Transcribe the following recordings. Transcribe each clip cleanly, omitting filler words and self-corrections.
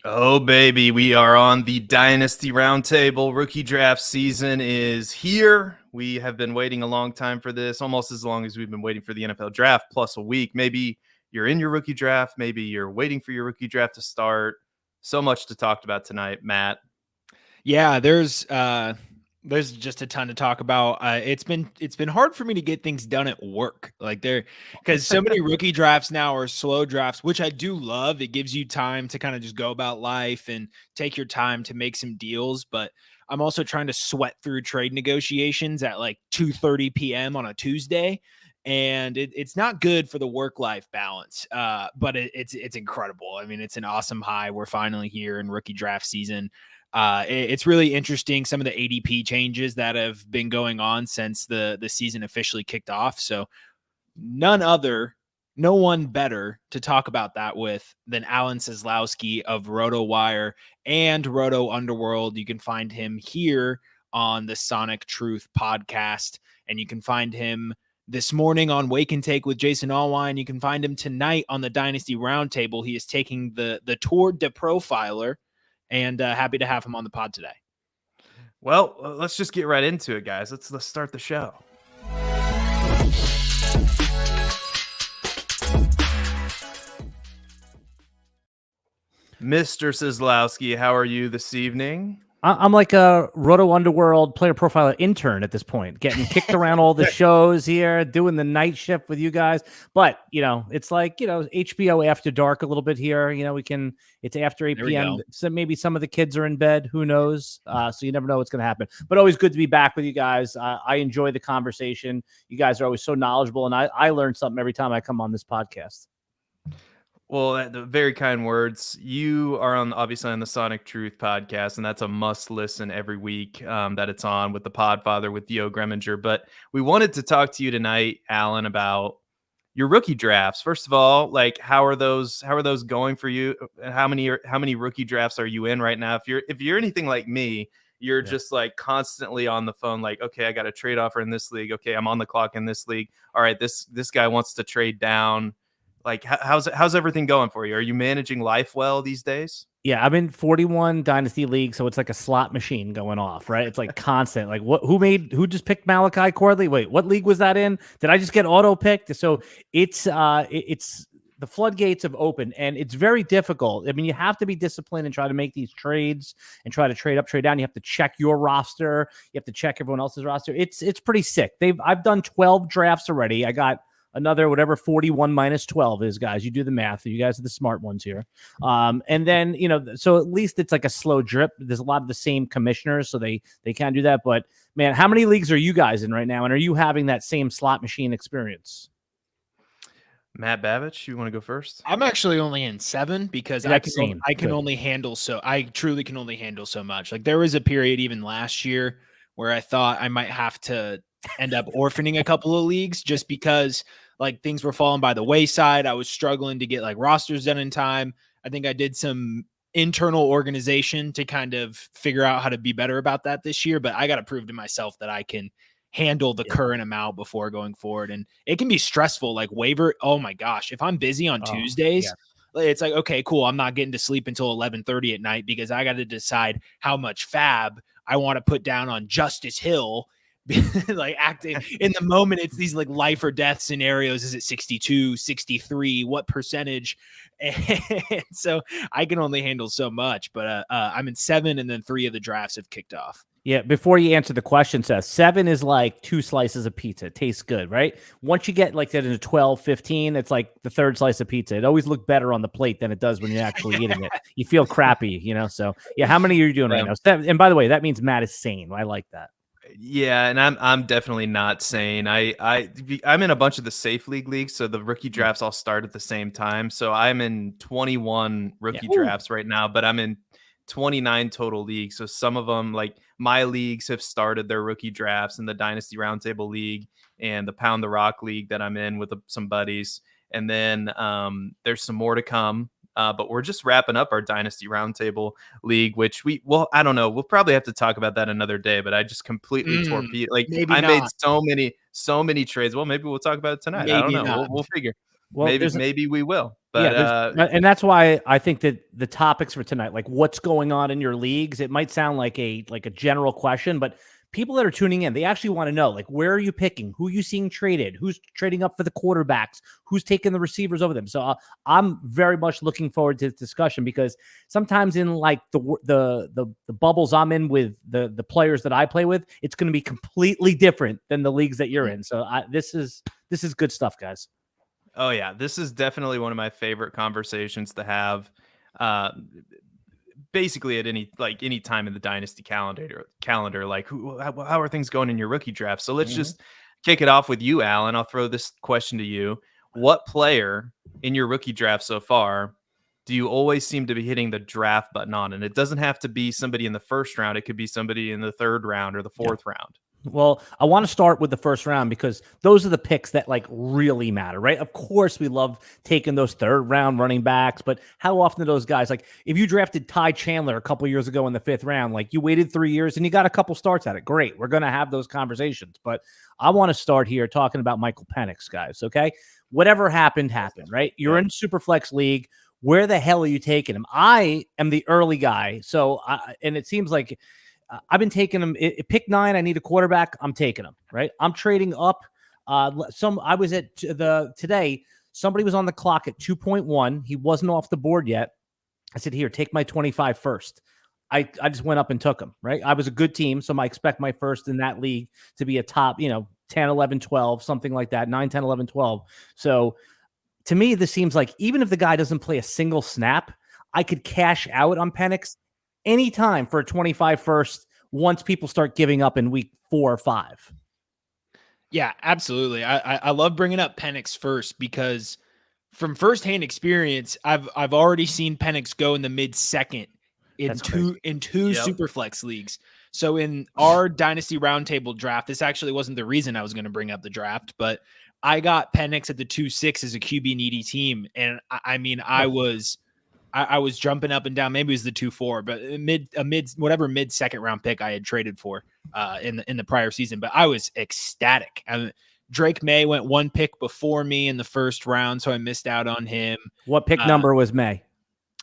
Oh, baby, we are on the Dynasty Roundtable. Rookie draft season is here. We have been waiting a long time for this, almost as long as we've been waiting for the NFL draft, plus a week. Maybe you're in your rookie draft. Maybe you're waiting for your rookie draft to start. So much to talk about tonight, Matt. Yeah, there's just a ton to talk about. It's been hard for me to get things done at work, because so many rookie drafts now are slow drafts, which I do love. It gives you time to kind of just go about life and take your time to make some deals. But I'm also trying to sweat through trade negotiations at like 2:30 p.m. on a Tuesday. And it's not good for the work-life balance, but it's incredible. I mean, it's an awesome high. We're finally here in rookie draft season. It's really interesting, some of the ADP changes that have been going on since the season officially kicked off. So no one better to talk about that with than Alan Seslowsky of RotoWire and Roto Underworld. You can find him here on the Sonic Truth podcast, and you can find him this morning on Wake and Take with Jason Allwine. You can find him tonight on the Dynasty Roundtable. He is taking the Tour de Profiler, and happy to have him on the pod today. Well, let's just get right into it, guys. Let's start the show. Mr. Seslowsky, how are you this evening? I'm like a Roto Underworld Player Profiler intern at this point, getting kicked around all the shows here, doing the night shift with you guys. But, it's like, HBO after dark a little bit here. It's after 8 p.m. So maybe some of the kids are in bed. Who knows? So you never know what's going to happen. But always good to be back with you guys. I enjoy the conversation. You guys are always so knowledgeable. And I learn something every time I come on this podcast. Well, the very kind words. You are obviously on the Sonic Truth podcast, and that's a must listen every week that it's on with the Podfather, with Theo Greminger. But we wanted to talk to you tonight, Alan, about your rookie drafts. First of all, how are those going for you? How many rookie drafts are you in right now? If you're anything like me, you're just like constantly on the phone, like, okay, I got a trade offer in this league. Okay, I'm on the clock in this league. All right, this guy wants to trade down. Like, how's everything going for you? Are you managing life well these days? Yeah, I'm in 41 Dynasty League, so it's like a slot machine going off, right? It's like constant. Like, who just picked Malachi Corley? Wait, what league was that in? Did I just get auto picked? So it's the floodgates have opened, and it's very difficult. I mean, you have to be disciplined and try to make these trades and try to trade up, trade down. You have to check your roster. You have to check everyone else's roster. It's pretty sick. I've done 12 drafts already. I got another whatever 41 minus 12 is, guys. You do the math. You guys are the smart ones here. And then, so at least it's like a slow drip. There's a lot of the same commissioners, so they can do that. But man, how many leagues are you guys in right now? And are you having that same slot machine experience? Matt Babich, you want to go first? I'm actually only in 7 because I can only handle I truly can only handle so much. Like, there was a period even last year where I thought I might have to end up orphaning a couple of leagues just because things were falling by the wayside. I was struggling to get rosters done in time. I think I did some internal organization to kind of figure out how to be better about that this year, but I got to prove to myself that I can handle the current amount before going forward. And it can be stressful, like waiver. Oh my gosh. If I'm busy on Tuesdays, it's like, okay, cool. I'm not getting to sleep until 11:30 at night because I got to decide how much fab I want to put down on Justice Hill. Acting in the moment, it's these life or death scenarios. Is it 62, 63? What percentage? And so I can only handle so much, but I'm in 7, and then 3 of the drafts have kicked off. Yeah, before you answer the question, Seth, 7 is like 2 slices of pizza. It tastes good, right? Once you get that into 12, 15, it's like the 3rd slice of pizza. It always looks better on the plate than it does when you're actually eating it. You feel crappy, So yeah, how many are you doing right now? 7, and by the way, that means Matt is sane. I like that. Yeah, and I'm definitely not sane. I'm in a bunch of the safe leagues, so the rookie drafts all start at the same time. So I'm in 21 rookie drafts right now, but I'm in 29 total leagues. So some of them, like my leagues, have started their rookie drafts in the Dynasty Roundtable League and the Pound the Rock League that I'm in with some buddies. And then there's some more to come. But we're just wrapping up our Dynasty Roundtable League, which I don't know. We'll probably have to talk about that another day, but I just completely torpedoed. Made so many trades. Well, maybe we'll talk about it tonight. I don't know. We'll figure. Well, maybe we will. But and that's why I think that the topics for tonight, like what's going on in your leagues, it might sound like a general question, but people that are tuning in, they actually want to know, like, where are you picking? Who are you seeing traded? Who's trading up for the quarterbacks? Who's taking the receivers over them? So I'm very much looking forward to this discussion, because sometimes in like the bubbles I'm in with the players that I play with, it's going to be completely different than the leagues that you're in. So this is good stuff, guys. Oh yeah, this is definitely one of my favorite conversations to have. Basically at any time in the dynasty calendar, like how are things going in your rookie draft? So let's just kick it off with you, Alan. I'll throw this question to you. What player in your rookie draft so far do you always seem to be hitting the draft button on? And it doesn't have to be somebody in the first round. It could be somebody in the third round or the fourth round. Well, I want to start with the first round, because those are the picks that like really matter, right? Of course, we love taking those third round running backs, but how often do those guys, like if you drafted Ty Chandler a couple years ago in the fifth round, like you waited 3 years and you got a couple starts at it. Great. We're going to have those conversations, but I want to start here talking about Michael Penix, guys. Okay. Whatever happened, right? You're in Superflex League. Where the hell are you taking him? I am the early guy. So, and it seems like I've been taking him. Pick 9. I need a quarterback. I'm taking him. Right. I'm trading up. I was at today. Somebody was on the clock at 2.1. He wasn't off the board yet. I said, here, take my 25 first. I just went up and took him. Right. I was a good team, so I expect my first in that league to be a top, 10, 11, 12, something like that. 9, 10, 11, 12. So to me, this seems like even if the guy doesn't play a single snap, I could cash out on Penix anytime for a 25 first once people start giving up in week 4 or 5. Yeah, absolutely. I love bringing up Penix first, because from firsthand experience, I've already seen Penix go in the mid-second in two Superflex leagues. So in our Dynasty Roundtable draft, this actually wasn't the reason I was going to bring up the draft, but I got Penix at the 2.6 as a QB needy team. And I mean, I was jumping up and down. Maybe it was the 2.4, but mid second round pick I had traded for in the prior season. But I was ecstatic. Drake May went 1 pick before me in the first round, so I missed out on him. What pick number was May?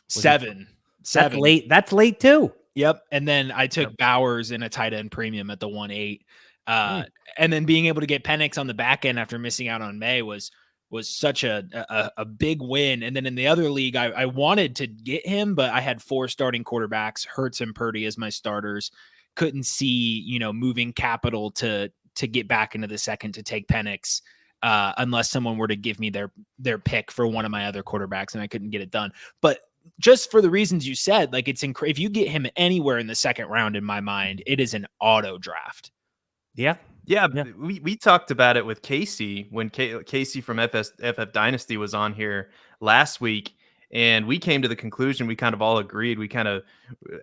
7. That's late. That's late too. Yep. And then I took Bowers in a tight end premium at the 1.8. And then being able to get Penix on the back end after missing out on May was such a big win. And then in the other league, I wanted to get him, but I had 4 starting quarterbacks, Hurts and Purdy as my starters. Couldn't see, moving capital to get back into the second to take Penix, unless someone were to give me their pick for one of my other quarterbacks, and I couldn't get it done. But just for the reasons you said, like if you get him anywhere in the second round, in my mind, it is an auto draft. Yeah. Yeah, we talked about it with Casey when Casey from FF Dynasty was on here last week, and we came to the conclusion, we kind of all agreed, we kind of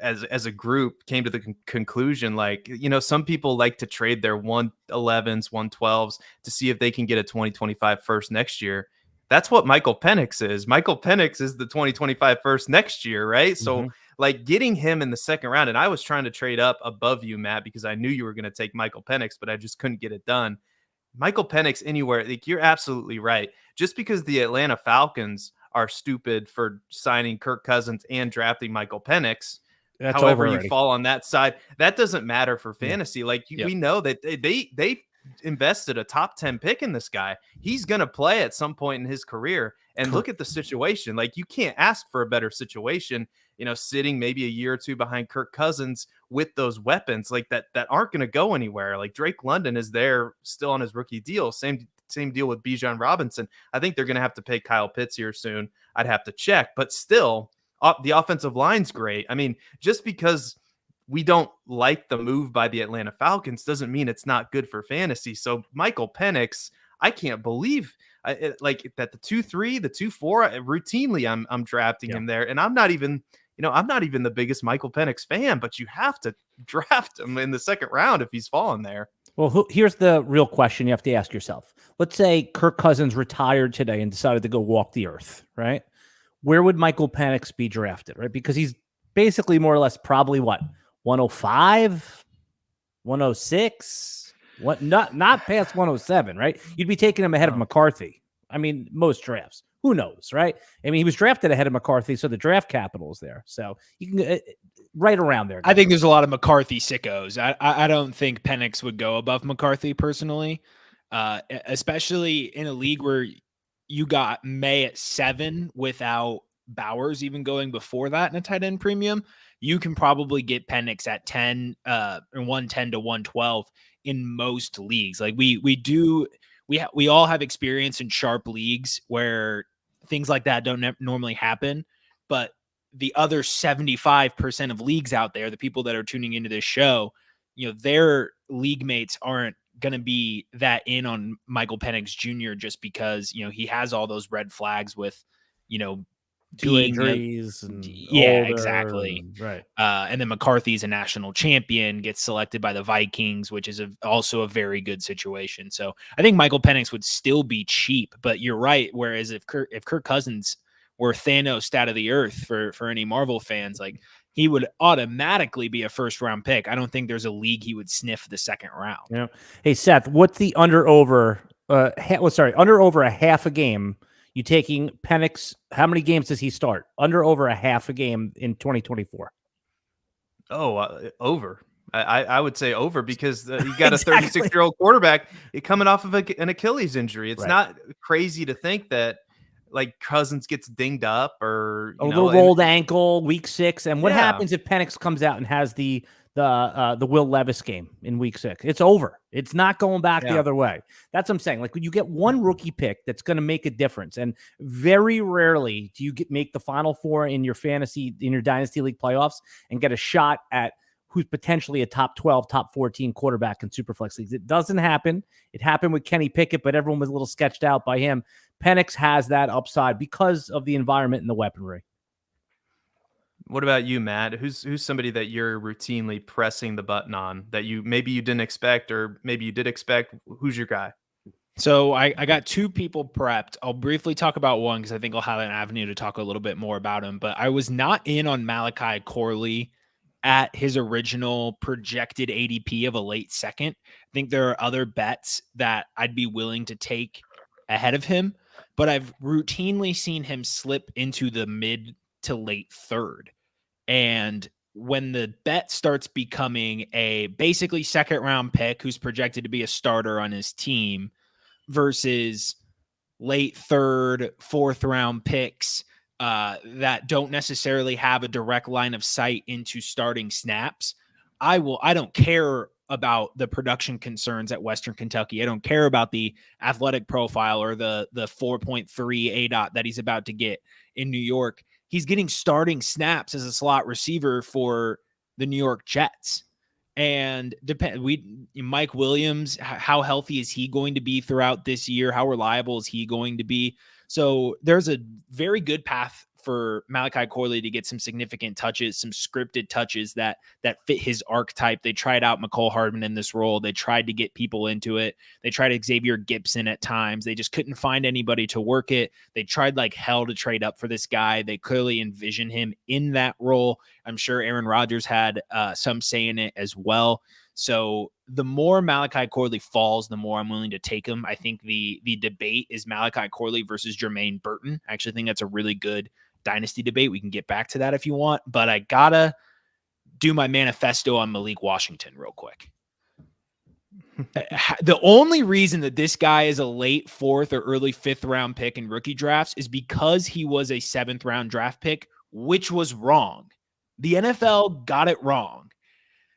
as a group came to the conclusion, like, some people like to trade their 111s, 112s to see if they can get a 2025 first next year. That's what Michael Penix is. Michael Penix is the 2025 first next year, right? So like getting him in the second round, and I was trying to trade up above you, Matt, because I knew you were going to take Michael Penix, but I just couldn't get it done. Michael Penix anywhere, like you're absolutely right. Just because the Atlanta Falcons are stupid for signing Kirk Cousins and drafting Michael Penix, however you fall on that side, that doesn't matter for fantasy. Like we know that they invested a top 10 pick in this guy. He's going to play at some point in his career. And look at the situation. Like you can't ask for a better situation, sitting maybe a year or two behind Kirk Cousins with those weapons like that aren't going to go anywhere. Like Drake London is there still on his rookie deal. Same deal with Bijan Robinson. I think they're going to have to pay Kyle Pitts here soon. I'd have to check, but still the offensive line's great. I mean, just because we don't like the move by the Atlanta Falcons doesn't mean it's not good for fantasy. So Michael Penix, I can't believe like that the 2.3, the 2.4, routinely I'm drafting him there. And I'm not even the biggest Michael Penix fan, but you have to draft him in the second round if he's fallen there. Well, here's the real question you have to ask yourself. Let's say Kirk Cousins retired today and decided to go walk the earth, right? Where would Michael Penix be drafted, right? Because he's basically more or less probably what? 105, 106, not past 107, right? You'd be taking him ahead of McCarthy I mean, most drafts. Who knows, right? I mean, he was drafted ahead of McCarthy, so the draft capital is there. So you can right around there. I think there's a lot of McCarthy sickos. I don't think Penix would go above McCarthy personally, especially in a league where you got May at 7 without Bowers even going before that in a tight end premium. You can probably get Penix at 10, 110 to 112 in most leagues. Like we all have experience in sharp leagues where things like that don't normally happen, but the other 75% of leagues out there, the people that are tuning into this show, their league mates aren't going to be that in on Michael Penix Jr. just because, he has all those red flags with, two injuries and older, exactly. Right. And then McCarthy's a national champion, gets selected by the Vikings, which is also a very good situation. So I think Michael Penix would still be cheap, but you're right. Whereas if Kirk Cousins were Thanos out of the earth for any Marvel fans, like he would automatically be a first round pick. I don't think there's a league he would sniff the second round. Yeah. Hey Seth, what's the under over a half a game? You taking Penix? How many games does he start? Under over a half a game in 2024? Over. I would say over because you got a 36-year-old quarterback coming off of an Achilles injury. It's not crazy to think that like Cousins gets dinged up or a little rolled ankle week 6. And what happens if Penix comes out and has the Will Levis game in week 6? It's over. It's not going back the other way. That's what I'm saying. Like when you get one rookie pick that's going to make a difference, and very rarely do you make the Final Four in your Dynasty League playoffs and get a shot at who's potentially a top 12, top 14 quarterback in Superflex leagues. It doesn't happen. It happened with Kenny Pickett, but everyone was a little sketched out by him. Penix has that upside because of the environment and the weaponry. What about you, Matt? Who's somebody that you're routinely pressing the button on that maybe you didn't expect or maybe you did expect? Who's your guy? So I got 2 people prepped. I'll briefly talk about one because I think I'll have an avenue to talk a little bit more about him. But I was not in on Malachi Corley at his original projected ADP of a late second. I think there are other bets that I'd be willing to take ahead of him, but I've routinely seen him slip into the mid to late third. And when the bet starts becoming a basically second round pick who's projected to be a starter on his team versus late third, fourth round picks that don't necessarily have a direct line of sight into starting snaps, I don't care about the production concerns at Western Kentucky. I don't care about the athletic profile or the 4.3 ADOT that he's about to get in New York. He's getting starting snaps as a slot receiver for the New York Jets. And Mike Williams, how healthy is he going to be throughout this year? How reliable is he going to be? So there's a very good path for Malachi Corley to get some significant touches, some scripted touches that fit his archetype. They tried out McCole Hardman in this role. They tried to get people into it. They tried Xavier Gibson at times. They just couldn't find anybody to work it. They tried like hell to trade up for this guy. They clearly envision him in that role. I'm sure Aaron Rodgers had some say in it as well. So the more Malachi Corley falls, the more I'm willing to take him. I think the debate is Malachi Corley versus Jermaine Burton. I actually think that's a really good dynasty debate. We can get back to that if you want, but I gotta do my manifesto on Malik Washington real quick. The only reason that this guy is a late 4th or early 5th round pick in rookie drafts is because he was a 7th round draft pick, which was wrong. The NFL got it wrong.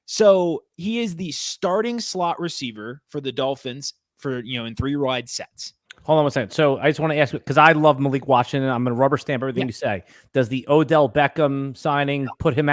So he is the starting slot receiver for the Dolphins for, in 3 wide sets. Hold on one second. So I just want to ask you, because I love Malik Washington. I'm going to rubber stamp everything you say. Does the Odell Beckham signing put him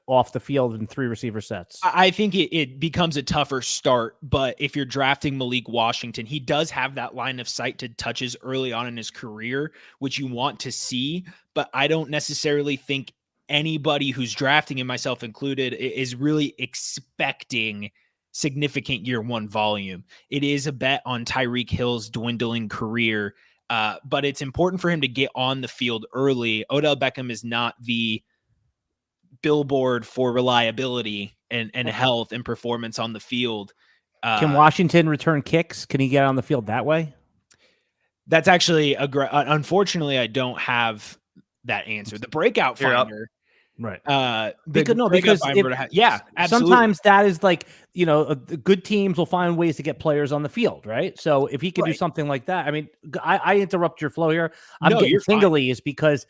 off the field in 3 receiver sets? I think it becomes a tougher start, but if you're drafting Malik Washington, he does have that line of sight to touches early on in his career, which you want to see, but I don't necessarily think anybody who's drafting him, myself included, is really expecting significant year 1 volume. It is a bet on Tyreek Hill's dwindling career, but it's important for him to get on the field early. Odell Beckham is not the billboard for reliability and health and performance on the field. Can Washington return kicks? Can he get on the field that way? That's actually unfortunately, I don't have that answer. The breakout finder. Right. Because absolutely. Sometimes that is like, good teams will find ways to get players on the field, right? So if he could do something like that, I mean, I interrupt your flow here. I'm getting tingly is because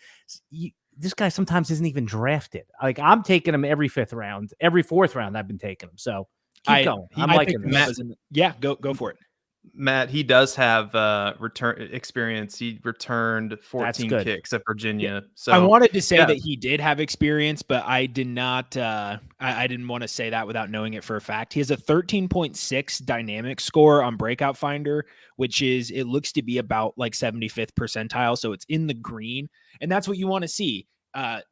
this guy sometimes isn't even drafted. Like I'm taking him every 5th round, every 4th round I've been taking him. So keep going. I'm liking this. Yeah, go for it. Matt, he does have return experience. He returned 14 kicks at Virginia. So I wanted to say that he did have experience, but I did not. I didn't want to say that without knowing it for a fact. He has a 13.6 dynamic score on Breakout Finder, which it looks to be about like 75th percentile. So it's in the green, and that's what you want to see.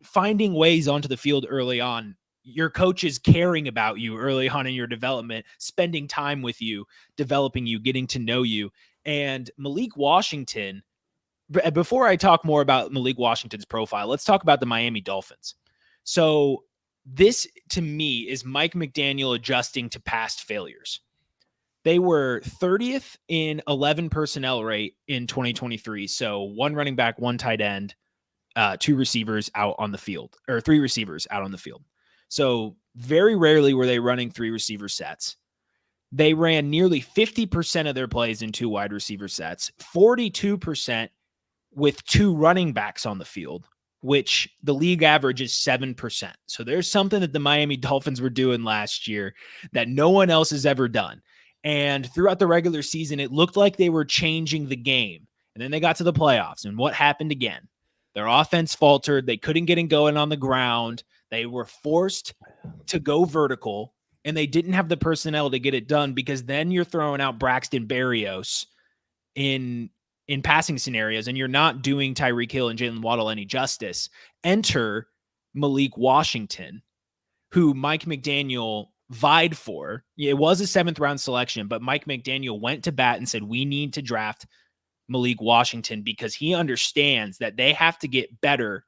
Finding ways onto the field early on. Your coach is caring about you early on in your development, spending time with you, developing you, getting to know you. And Malik Washington, before I talk more about Malik Washington's profile, let's talk about the Miami Dolphins. So this, to me, is Mike McDaniel adjusting to past failures. They were 30th in 11 personnel rate in 2023. So 1 running back, 1 tight end, 2 receivers out on the field, or 3 receivers out on the field. So very rarely were they running 3 receiver sets. They ran nearly 50% of their plays in 2 wide receiver sets, 42% with 2 running backs on the field, which the league average is 7%. So there's something that the Miami Dolphins were doing last year that no one else has ever done. And throughout the regular season, it looked like they were changing the game. And then they got to the playoffs. And what happened again? Their offense faltered. They couldn't get it going on the ground. They were forced to go vertical, and they didn't have the personnel to get it done because then you're throwing out Braxton Berrios in passing scenarios, and you're not doing Tyreek Hill and Jalen Waddle any justice. Enter Malik Washington, who Mike McDaniel vied for. It was a 7th round selection, but Mike McDaniel went to bat and said, we need to draft Malik Washington because he understands that they have to get better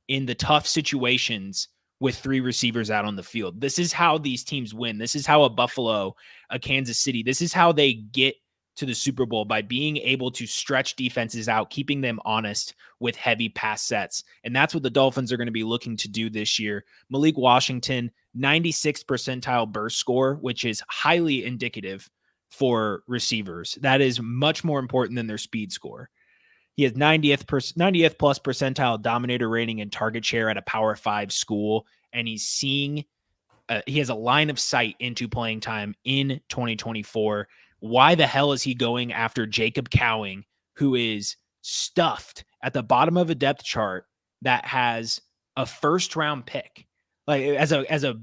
in the tough situations with 3 receivers out on the field. This is how these teams win. This is how a Buffalo, a Kansas City, this is how they get to the Super Bowl, by being able to stretch defenses out, keeping them honest with heavy pass sets. And that's what the Dolphins are going to be looking to do this year. Malik Washington, 96th percentile burst score, which is highly indicative for receivers. That is much more important than their speed score. He has 90th plus percentile dominator rating and target share at a Power 5 school, and he's seeing he has a line of sight into playing time in 2024. Why the hell is he going after Jacob Cowing, who is stuffed at the bottom of a depth chart that has a 1st round pick? Like as a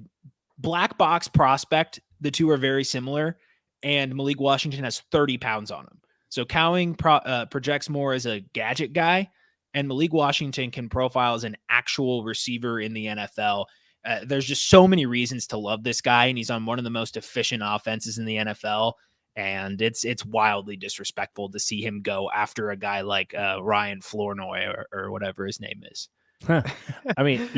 black box prospect, the two are very similar, and Malik Washington has 30 pounds on him. So Cowing projects more as a gadget guy, and Malik Washington can profile as an actual receiver in the NFL. There's just so many reasons to love this guy, and he's on one of the most efficient offenses in the NFL. And it's wildly disrespectful to see him go after a guy like Ryan Flournoy or whatever his name is. I mean,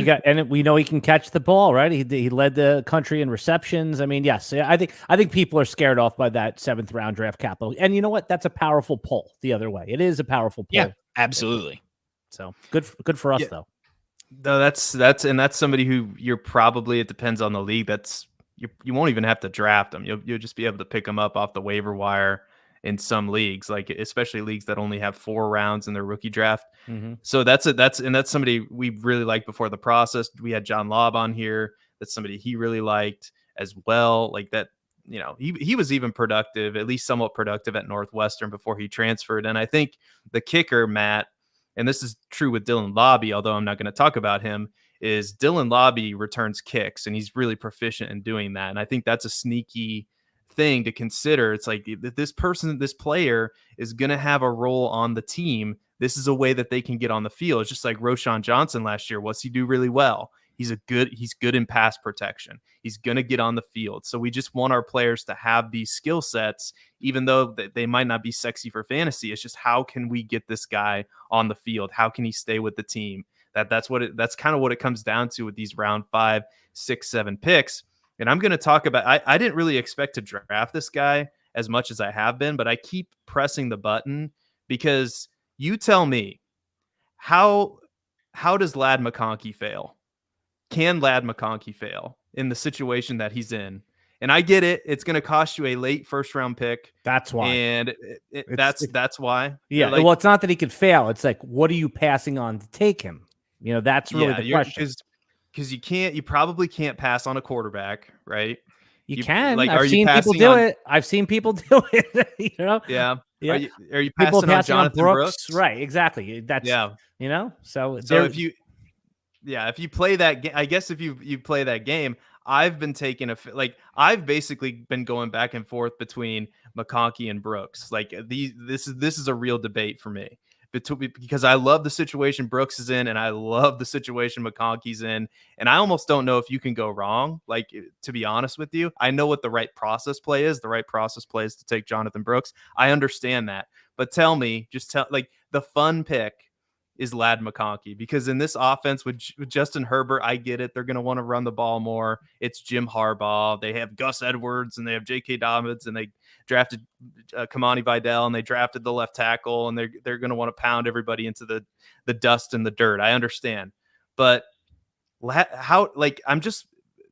we know he can catch the ball, right? He led the country in receptions. I mean, yes, I think people are scared off by that 7th round draft capital. And you know what? That's a powerful pull the other way. It is a powerful pull. Yeah, absolutely. So good for us though. No, that's somebody who you're probably, it depends on the league. You won't even have to draft them. You'll just be able to pick them up off the waiver wire in some leagues, like especially leagues that only have 4 rounds in their rookie draft. Mm-hmm. So that's somebody we really liked before the process. We had John Lobb on here. That's somebody he really liked as well. Like that, he was even productive, at least somewhat productive at Northwestern before he transferred. And I think the kicker, Matt, and this is true with Dylan Lobby, although I'm not going to talk about him, is Dylan Lobby returns kicks, and he's really proficient in doing that. And I think that's a sneaky thing to consider. It's like this player is going to have a role on the team. This is a way that they can get on the field. It's just like Roschon Johnson last year. What's he do really well? He's good in pass protection. He's going to get on the field. So we just want our players to have these skill sets, even though they might not be sexy for fantasy. It's just, how can we get this guy on the field? How can he stay with the team? That's kind of what it comes down to with these round 5, 6, 7 picks. And I'm going to talk about, I didn't really expect to draft this guy as much as I have been, but I keep pressing the button because you tell me how does Ladd McConkey fail? Can Ladd McConkey fail in the situation that he's in? And I get it. It's going to cost you a late first round pick. That's why. And that's why. Yeah. Like, well, it's not that he could fail. It's like, what are you passing on to take him? You know, that's really the question. Because you probably can't pass on a quarterback, right? You can. Like, I've seen people do it. I've seen people do it. You know? Yeah. Yeah. Are you passing on Jonathan Brooks? Right. Exactly. That's, you know, so if you play that game, I guess if you play that game, I've been taking I've basically been going back and forth between McConkey and Brooks. Like this is a real debate for me because I love the situation Brooks is in and I love the situation McConkey's in. And I almost don't know if you can go wrong. Like, to be honest with you, I know what the right process play is. The right process play is to take Jonathan Brooks. I understand that. But the fun pick is Ladd McConkey, because in this offense with Justin Herbert, I get it. They're going to want to run the ball more. It's Jim Harbaugh. They have Gus Edwards and they have J.K. Dobbins and they drafted Kamani Vidal and they drafted the left tackle and they're going to want to pound everybody into the dust and the dirt. I understand. But I'm just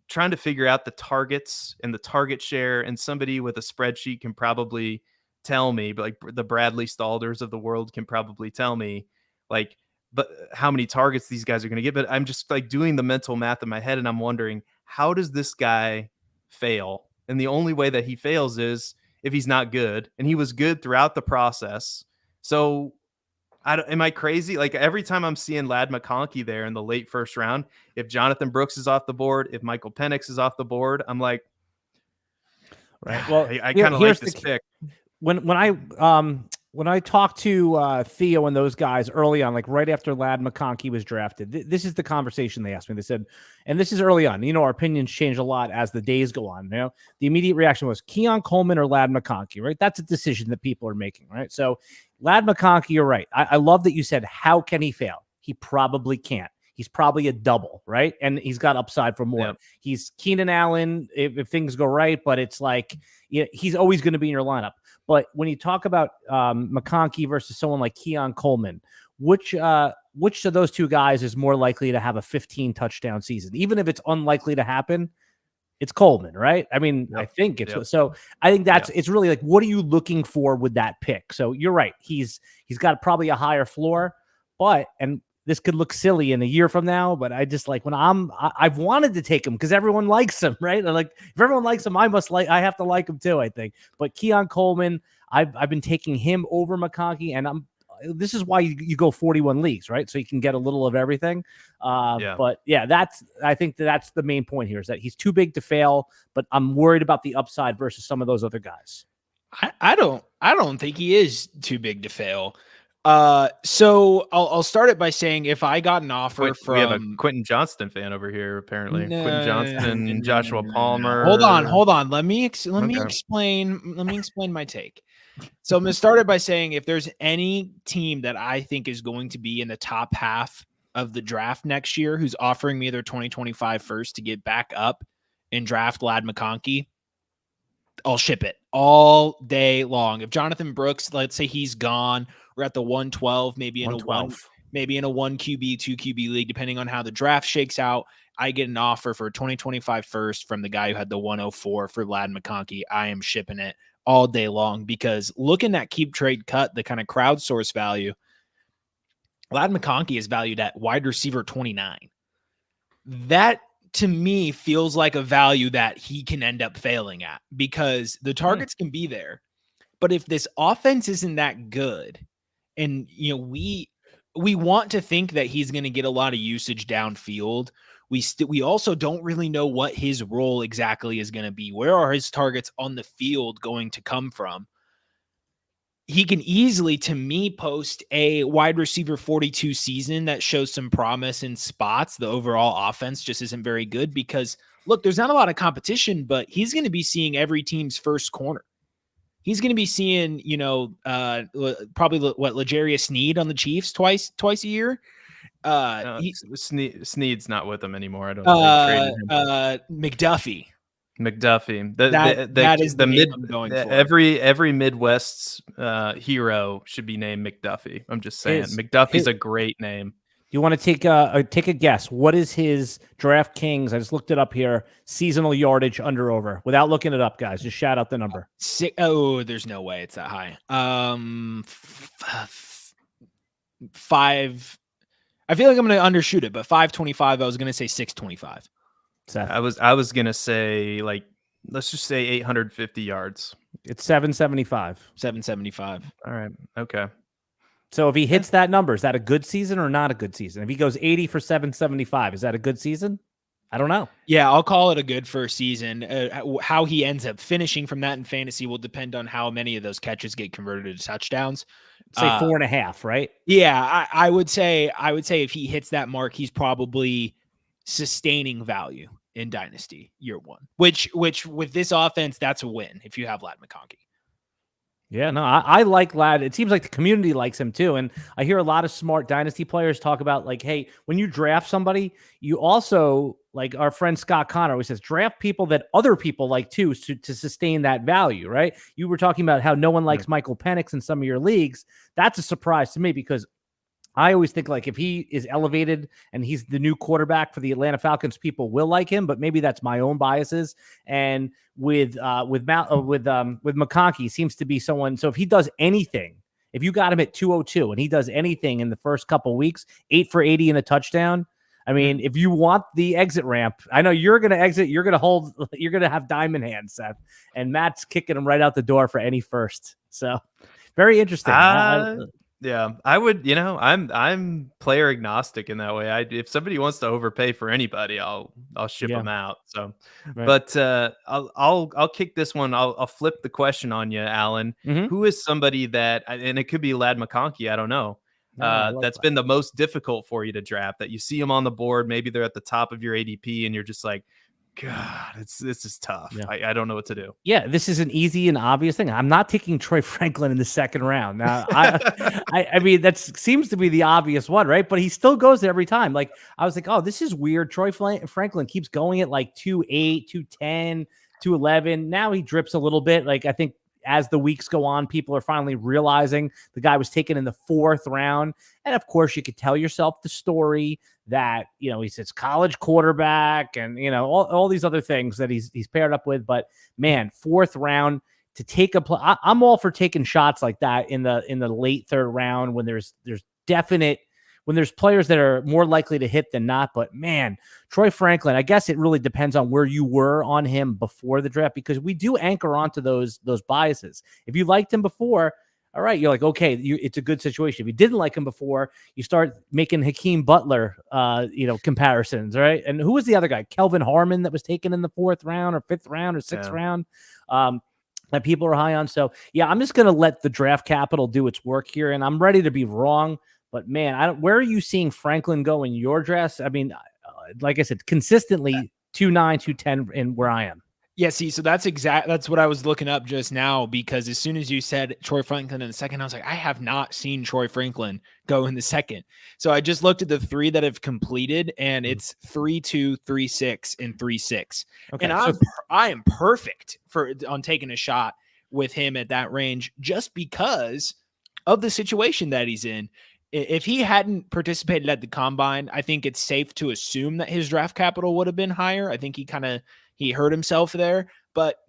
trying to figure out the targets and the target share, and somebody with a spreadsheet can probably tell me, but like the Bradley Stalders of the world can probably tell me, like, but how many targets these guys are going to get. But I'm just like doing the mental math in my head and I'm wondering, how does this guy fail? And the only way that he fails is if he's not good, and he was good throughout the process. So am I crazy? Like, every time I'm seeing Ladd McConkey there in the late first round, if Jonathan Brooks is off the board, if Michael Penix is off the board, I'm like, right. Well, I kind of like this pick. When I talked to Theo and those guys early on, like right after Ladd McConkey was drafted, this is the conversation they asked me. They said, and this is early on, you know, our opinions change a lot as the days go on. You know, the immediate reaction was Keon Coleman or Ladd McConkey, right? That's a decision that people are making, right? So Ladd McConkey, you're right. I love that you said, how can he fail? He probably can't. He's probably a double, right? And he's got upside for more. Yep. He's Keenan Allen if things go right, but it's like, he's always going to be in your lineup. But when you talk about McConkey versus someone like Keon Coleman, which of those two guys is more likely to have a 15 touchdown season? Even if it's unlikely to happen, it's Coleman, right? I mean, I think it's so. I think it's really like, what are you looking for with that pick? So you're right. He's got probably a higher floor, and this could look silly in a year from now, but I just like when I've wanted to take him because everyone likes him, right? And like, if everyone likes him, I have to like him too, I think. But Keon Coleman, I've been taking him over McConkey, and this is why you go 41 leagues, right? So you can get a little of everything. But yeah, I think that's the main point here, is that he's too big to fail, but I'm worried about the upside versus some of those other guys. I don't think he is too big to fail. So I'll start it by saying, if I got an offer from, we have a Quentin Johnston fan over here, apparently. Quentin Johnston and Joshua Palmer. Hold on. Let me explain my take. So I'm going to start it by saying, if there's any team that I think is going to be in the top half of the draft next year, who's offering me their 2025 first to get back up and draft Ladd McConkey, I'll ship it all day long. If Jonathan Brooks, let's say he's gone, we're at the 112, maybe in a 1 QB, 2 QB league, depending on how the draft shakes out, I get an offer for a 2025 first from the guy who had the 104 for Ladd McConkey. I am shipping it all day long, because looking at Keep Trade Cut, the kind of crowdsource value, Ladd McConkey is valued at wide receiver 29. That, to me, feels like a value that he can end up failing at, because the targets can be there. But if this offense isn't that good, and we want to think that he's going to get a lot of usage downfield, we also don't really know what his role exactly is going to be. Where are his targets on the field going to come from? He can easily, to me, post a wide receiver 42 season that shows some promise in spots. The overall offense just isn't very good because, look, there's not a lot of competition, but he's going to be seeing every team's first corner. He's going to be seeing, probably L'Jarius Sneed on the Chiefs twice a year. Sneed's not with them anymore. I don't know. McDuffie. McDuffie. That is the name I'm going for. Every Midwest's hero should be named McDuffie. I'm just saying, McDuffie's a great name. Do you want to take a guess? What is his DraftKings? I just looked it up here. Seasonal yardage under over. Without looking it up, guys, just shout out the number. There's no way it's that high. 5. I feel like I'm going to undershoot it, but 525. I was going to say 625. Seth. I was going to say, like, let's just say 850 yards. It's 775. 775. All right. Okay. So if he hits that number, is that a good season or not a good season? If he goes 80 for 775, is that a good season? I don't know. Yeah, I'll call it a good first season. How he ends up finishing from that in fantasy will depend on how many of those catches get converted to touchdowns. Say 4.5, right? Yeah, I would say if he hits that mark, he's probably sustaining value in Dynasty year one. Which with this offense, that's a win if you have Ladd McConkey. Yeah, no, I like Ladd. It seems like the community likes him too. And I hear a lot of smart Dynasty players talk about, like, hey, when you draft somebody, you also, like our friend Scott Connor always says, draft people that other people like too to sustain that value, right? You were talking about how no one likes Michael Penix in some of your leagues. That's a surprise to me because I always think, like, if he is elevated and he's the new quarterback for the Atlanta Falcons, people will like him, but maybe that's my own biases. And with McConkey, seems to be someone. So if he does anything, if you got him at 202 and he does anything in the first couple weeks, 8 for 80 and a touchdown. I mean, if you want the exit ramp, I know you're going to exit. You're going to have diamond hands, Seth, and Matt's kicking him right out the door for any first. So very interesting. Yeah, I would, I'm player agnostic in that way. If somebody wants to overpay for anybody, I'll ship them out. So, right. But I'll kick this one. I'll flip the question on you, Alan. Mm-hmm. Who is somebody that, and it could be Ladd McConkey, I don't know, that's been the most difficult for you to draft, that you see them on the board, maybe they're at the top of your ADP and you're just like, God, this is tough. Yeah. I don't know what to do. Yeah, this is an easy and obvious thing. I'm not taking Troy Franklin in the second round. Now, I mean, that seems to be the obvious one, right? But he still goes there every time. Like, I was like, oh, this is weird. Troy Franklin keeps going at like 2.8, 2.10, 2.11. Now he drips a little bit. Like, I think as the weeks go on, people are finally realizing the guy was taken in the 4th round. And of course, you could tell yourself the story that, he's his college quarterback and, all these other things that he's paired up with. But man, 4th round to take I'm all for taking shots like that in the late 3rd round when there's players that are more likely to hit than not. But man, Troy Franklin, I guess it really depends on where you were on him before the draft, because we do anchor onto those biases. If you liked him before, all right, you're like, okay, it's a good situation. If you didn't like him before, you start making Hakeem Butler, comparisons, right? And who was the other guy? Kelvin Harmon that was taken in the 4th round or 5th round or 6th round, that people are high on. So yeah, I'm just going to let the draft capital do its work here, and I'm ready to be wrong. But man, where are you seeing Franklin go in your drafts? I mean, like I said, consistently 2.9, 2.10 in where I am. Yeah, see, so that's what I was looking up just now, because as soon as you said Troy Franklin in the second, I was like, I have not seen Troy Franklin go in the second. So I just looked at the 3 that have completed, and it's 3.2, 3.6, and 3.6. Okay, and I am perfect on taking a shot with him at that range, just because of the situation that he's in. If he hadn't participated at the combine, I think it's safe to assume that his draft capital would have been higher. I think he hurt himself there, but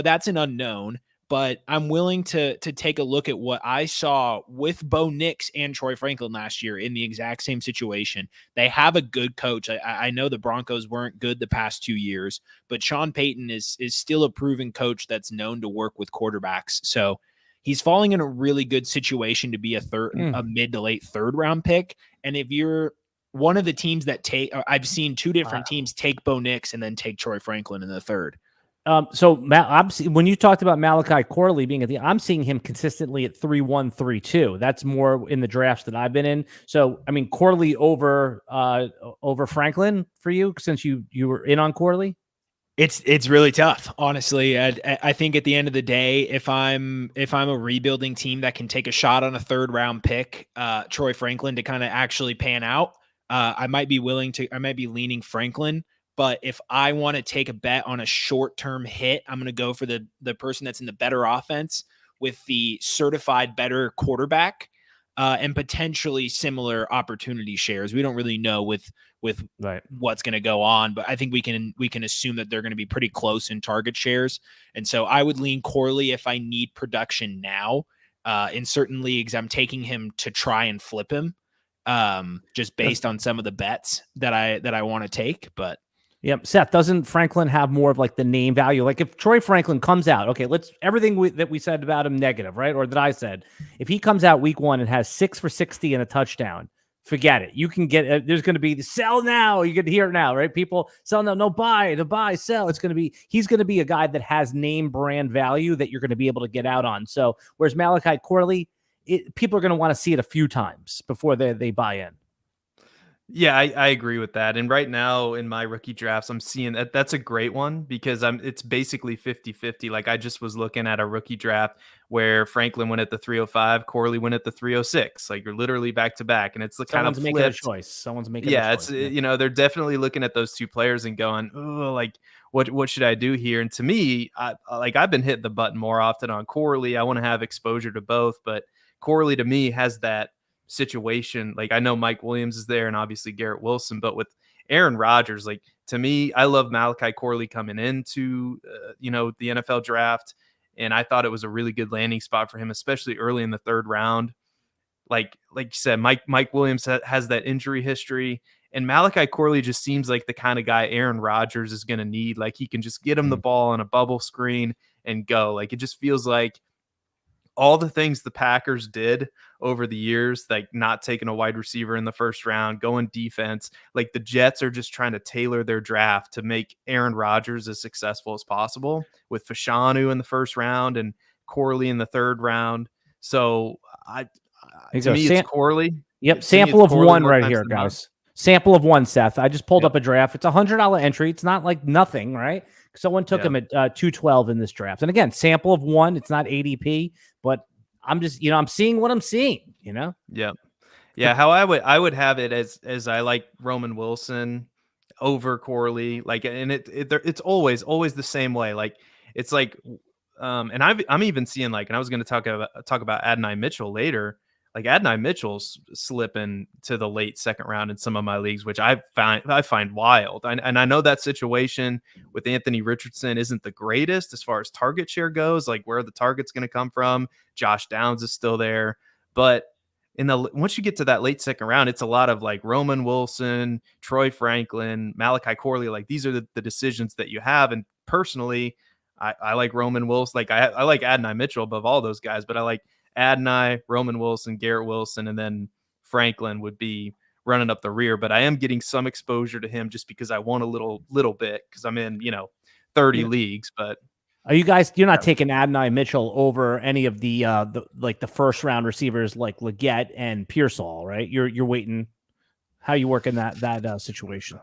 that's an unknown. But I'm willing to take a look at what I saw with Bo Nix and Troy Franklin last year in the exact same situation. They have a good coach. I know the Broncos weren't good the past 2 years, but Sean Payton is still a proven coach that's known to work with quarterbacks. So he's falling in a really good situation to be a mid to late 3rd round pick. And if you're one of the teams that I've seen 2 different teams take Bo Nix and then take Troy Franklin in the 3rd. So Matt, when you talked about Malachi Corley being I'm seeing him consistently at 3.1, 3.2. That's more in the drafts that I've been in. So, I mean, Corley over Franklin for you, since you were in on Corley? It's really tough, honestly. I think at the end of the day, if I'm a rebuilding team that can take a shot on a 3rd round pick, Troy Franklin, to kind of actually pan out, I might be leaning Franklin. But if I want to take a bet on a short-term hit, I'm going to go for the person that's in the better offense with the certified better quarterback, and potentially similar opportunity shares. We don't really know with Right. what's going to go on, but I think we can assume that they're going to be pretty close in target shares. And so I would lean Corley if I need production now. In certain leagues, I'm taking him to try and flip him, just based on some of the bets that I want to take. But Yep. Seth, doesn't Franklin have more of like the name value? Like if Troy Franklin comes out, okay, let's everything that we said about him negative, right? Or that I said, if he comes out week 1 and has 6 for 60 and a touchdown, forget it. You can get, there's going to be the sell now. You can hear it now, right? People sell now, no buy, the buy, sell. He's going to be a guy that has name brand value that you're going to be able to get out on. So whereas Malachi Corley, people are going to want to see it a few times before they buy in. Yeah, I agree with that. And right now in my rookie drafts, I'm seeing that's a great one because it's basically 50-50. Like I just was looking at a rookie draft where Franklin went at the 305, Corley went at the 306. Like you're literally back to back. And it's the kind of Someone's making a flipped. choice. Someone's making Yeah, a it's choice. Yeah. you know, they're definitely looking at those two players and going, oh, like what should I do here? And to me, I've been hitting the button more often on Corley. I want to have exposure to both, but Corley to me has that situation. Like I know Mike Williams is there and obviously Garrett Wilson, but with Aaron Rodgers, like to me, I love Malachi Corley coming into the NFL draft, and I thought it was a really good landing spot for him, especially early in the 3rd round. Like you said, Mike Williams has that injury history, and Malachi Corley just seems like the kind of guy Aaron Rodgers is going to need. Like he can just get him the ball on a bubble screen and go. Like it just feels like all the things the Packers did over the years, like not taking a wide receiver in the 1st round, going defense, like the Jets are just trying to tailor their draft to make Aaron Rodgers as successful as possible with Fashanu in the 1st round and Corley in the 3rd round. So to me, it's Corley. Yep. Sample of one right here, guys. Sample of one, Seth. I just pulled up a draft. It's $100 entry. It's not like nothing, right? Someone took him at 212 in this draft. And again, sample of one. It's not ADP, but I'm just, I'm seeing what I'm seeing, Yeah. Yeah. How I would have it as I like Roman Wilson over Corley. Like, and it's always the same way. Like, it's like, and I'm even seeing like, and I was going to talk about Adonai Mitchell later. Like Adonai Mitchell's slipping to the late 2nd round in some of my leagues, which I find wild. And I know that situation with Anthony Richardson isn't the greatest as far as target share goes, like where the target's going to come from. Josh Downs is still there, but once you get to that late 2nd round, it's a lot of like Roman Wilson, Troy Franklin, Malachi Corley. Like these are the decisions that you have. And personally, I like Roman Wilson. Like I like Adonai Mitchell above all those guys, but I like Adonai, Roman Wilson, Garrett Wilson, and then Franklin would be running up the rear. But I am getting some exposure to him just because I want a little bit because I'm in 30 leagues. But are you guys? You're not taking Adonai Mitchell over any of the 1st round receivers like Leggett and Pearsall, right? You're waiting. How you work in that situation?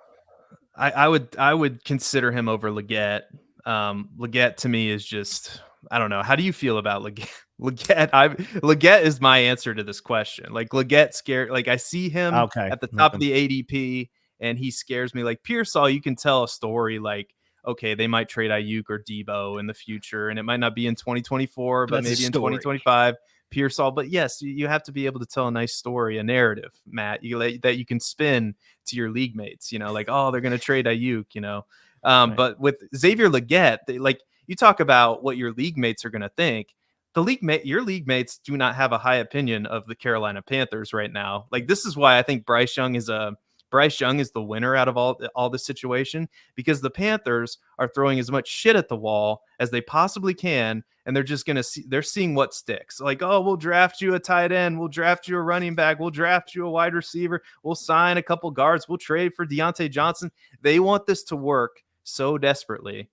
I would consider him over Leggett. Leggett to me is just, I don't know. How do you feel about Leggett? Leggett is my answer to this question. Like Leggett scared. Like I see him at the top of the ADP, and he scares me. Like Pearsall, you can tell a story. Like okay, they might trade Ayuk or Debo in the future, and it might not be in 2024, but maybe in 2025. Pearsall, but yes, you have to be able to tell a nice story, a narrative, Matt, that you can spin to your league mates. Like oh, they're going to trade Ayuk. Right. But with Xavier Leggett, like you talk about what your league mates are going to think. Your league mates do not have a high opinion of the Carolina Panthers right now. Like this is why I think Bryce Young is the winner out of all this situation, because the Panthers are throwing as much shit at the wall as they possibly can, and they're just they're seeing what sticks. Like, oh, we'll draft you a tight end, we'll draft you a running back, we'll draft you a wide receiver, we'll sign a couple guards, we'll trade for Deontay Johnson. They want this to work so desperately,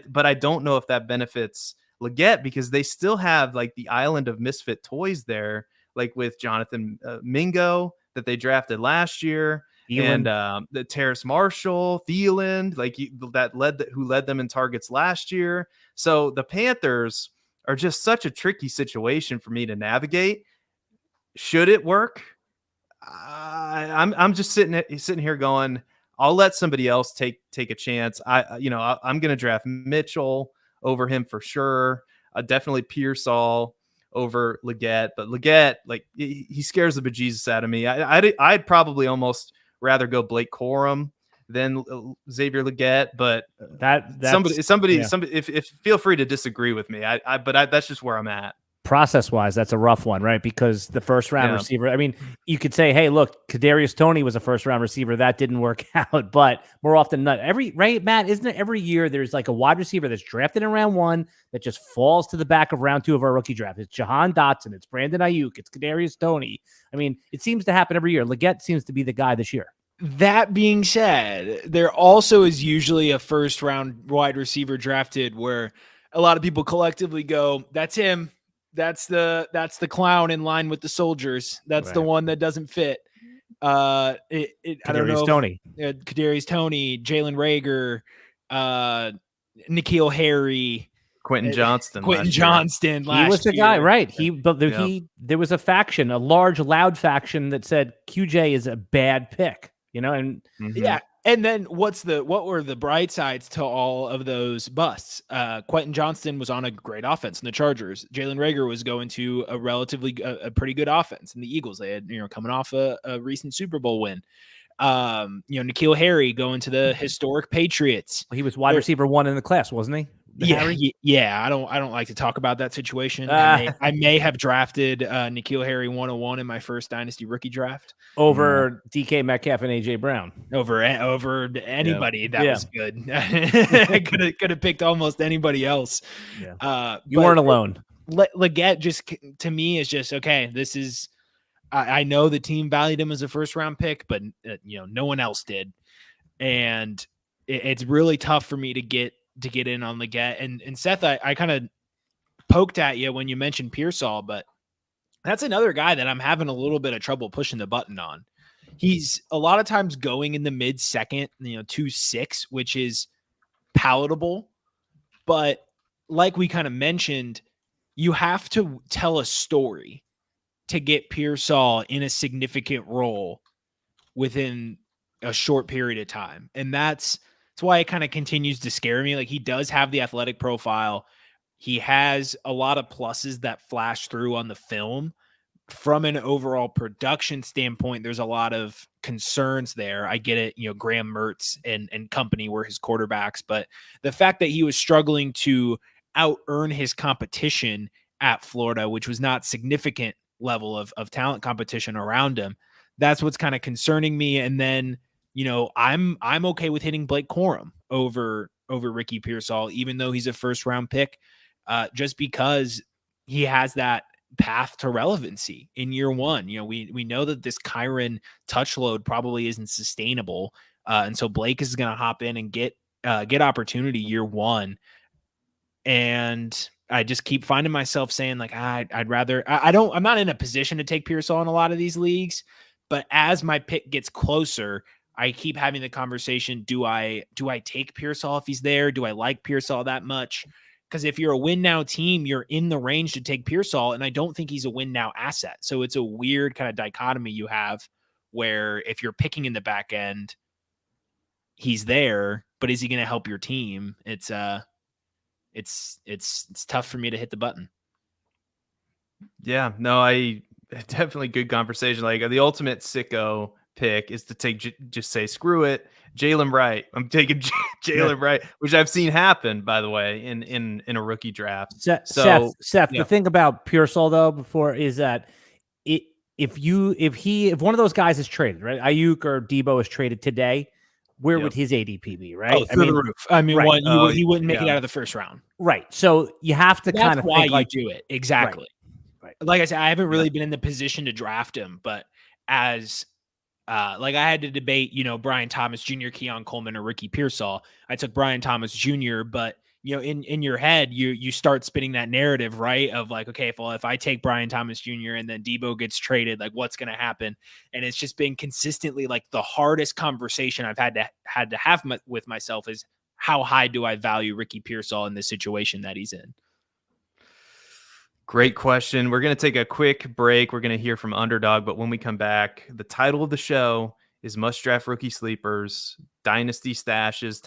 but I don't know if that benefits Leggett because they still have like the island of misfit toys there, like with Jonathan Mingo that they drafted last year. Thielen. And the Terrace Marshall, Thielen, who led them in targets last year. So the Panthers are just such a tricky situation for me to navigate. Should it work? I'm just sitting here going, I'll let somebody else take a chance. I'm going to draft Mitchell over him for sure. Definitely Pearsall over Leggett, but Leggett, like, he scares the bejesus out of me. I'd probably almost rather go Blake Corum than Xavier Leggett, but somebody, if feel free to disagree with me. But that's just where I'm at. Process-wise, that's a rough one, right? Because the first-round receiver, I mean, you could say, hey, look, Kadarius Toney was a first-round receiver. That didn't work out. But more often than not, right, Matt, isn't it every year there's like a wide receiver that's drafted in round 1 that just falls to the back of round 2 of our rookie draft? It's Jahan Dotson. It's Brandon Ayuk. It's Kadarius Toney. I mean, it seems to happen every year. Leggett seems to be the guy this year. That being said, there also is usually a first-round wide receiver drafted where a lot of people collectively go, that's him. That's the clown in line with the soldiers. That's the one that doesn't fit. I don't know. Kadarius Toney, Jalen Reagor, N'Keal Harry, Quentin Johnston. He was the guy, right? There was a faction, a large, loud faction that said QJ is a bad pick. And yeah. And then what were the bright sides to all of those busts? Quentin Johnston was on a great offense in the Chargers. Jalen Reagor was going to a pretty good offense in the Eagles. They had, coming off a recent Super Bowl win. N'Keal Harry going to the historic Patriots. He was wide receiver 1 in the class, wasn't he? Yeah. I don't like to talk about that situation. I may have drafted N'Keal Harry 101 in my first Dynasty rookie draft over DK Metcalf and AJ Brown. Over anybody that was good. I could have picked almost anybody else. Yeah. You weren't alone. Leggett just to me is just okay. This is I know the team valued him as a first round pick, but no one else did, and it's really tough for me to get in on Leggett. And Seth, I kind of poked at you when you mentioned Pearsall, but that's another guy that I'm having a little bit of trouble pushing the button on. He's a lot of times going in the mid-second, 2-6, which is palatable. But like we kind of mentioned, you have to tell a story to get Pearsall in a significant role within a short period of time. And that's why it kind of continues to scare me. Like, he does have the athletic profile. He has a lot of pluses that flash through on the film. From an overall production standpoint, there's a lot of concerns there. I get it. Graham Mertz and company were his quarterbacks, but the fact that he was struggling to out-earn his competition at Florida, which was not significant level of talent competition around him, that's what's kind of concerning me. And then, I'm okay with hitting Blake Corum over Ricky Pearsall, even though he's a first round pick, just because he has that path to relevancy in year 1. We know that this Kyren touch load probably isn't sustainable. And so Blake is going to hop in and get opportunity year 1. And I just keep finding myself saying, like, I'd rather, I'm not in a position to take Pearsall in a lot of these leagues, but as my pick gets closer, I keep having the conversation. Do I take Pearsall if he's there? Do I like Pearsall that much? Because if you're a win now team, you're in the range to take Pearsall, and I don't think he's a win now asset. So it's a weird kind of dichotomy you have where if you're picking in the back end, he's there, but is he going to help your team? It's tough for me to hit the button. Yeah, no, I definitely good conversation. Like, the ultimate sicko pick is to just say, screw it, Jalen Wright. I'm taking Jalen Wright, which I've seen happen, by the way, in a rookie draft. Seth, the thing about Pearsall though before is that if one of those guys is traded, right? Ayuk or Debo is traded today, where would his ADP be, right? Oh, through the roof. I mean, right. He wouldn't make it out of the first round. Right. So you have to kind of why think like you do it. Exactly. Right. Like I said, I haven't really been in the position to draft him, but as like I had to debate, Brian Thomas Jr., Keon Coleman, or Ricky Pearsall. I took Brian Thomas Jr., but in your head, you start spinning that narrative, right? Of like, okay, if I take Brian Thomas Jr. and then Debo gets traded, like what's going to happen? And it's just been consistently like the hardest conversation I've had to have with myself is how high do I value Ricky Pearsall in the situation that he's in? Great question. We're going to take a quick break. We're going to hear from Underdog, but when we come back, the title of the show is must draft rookie sleepers, dynasty stashes,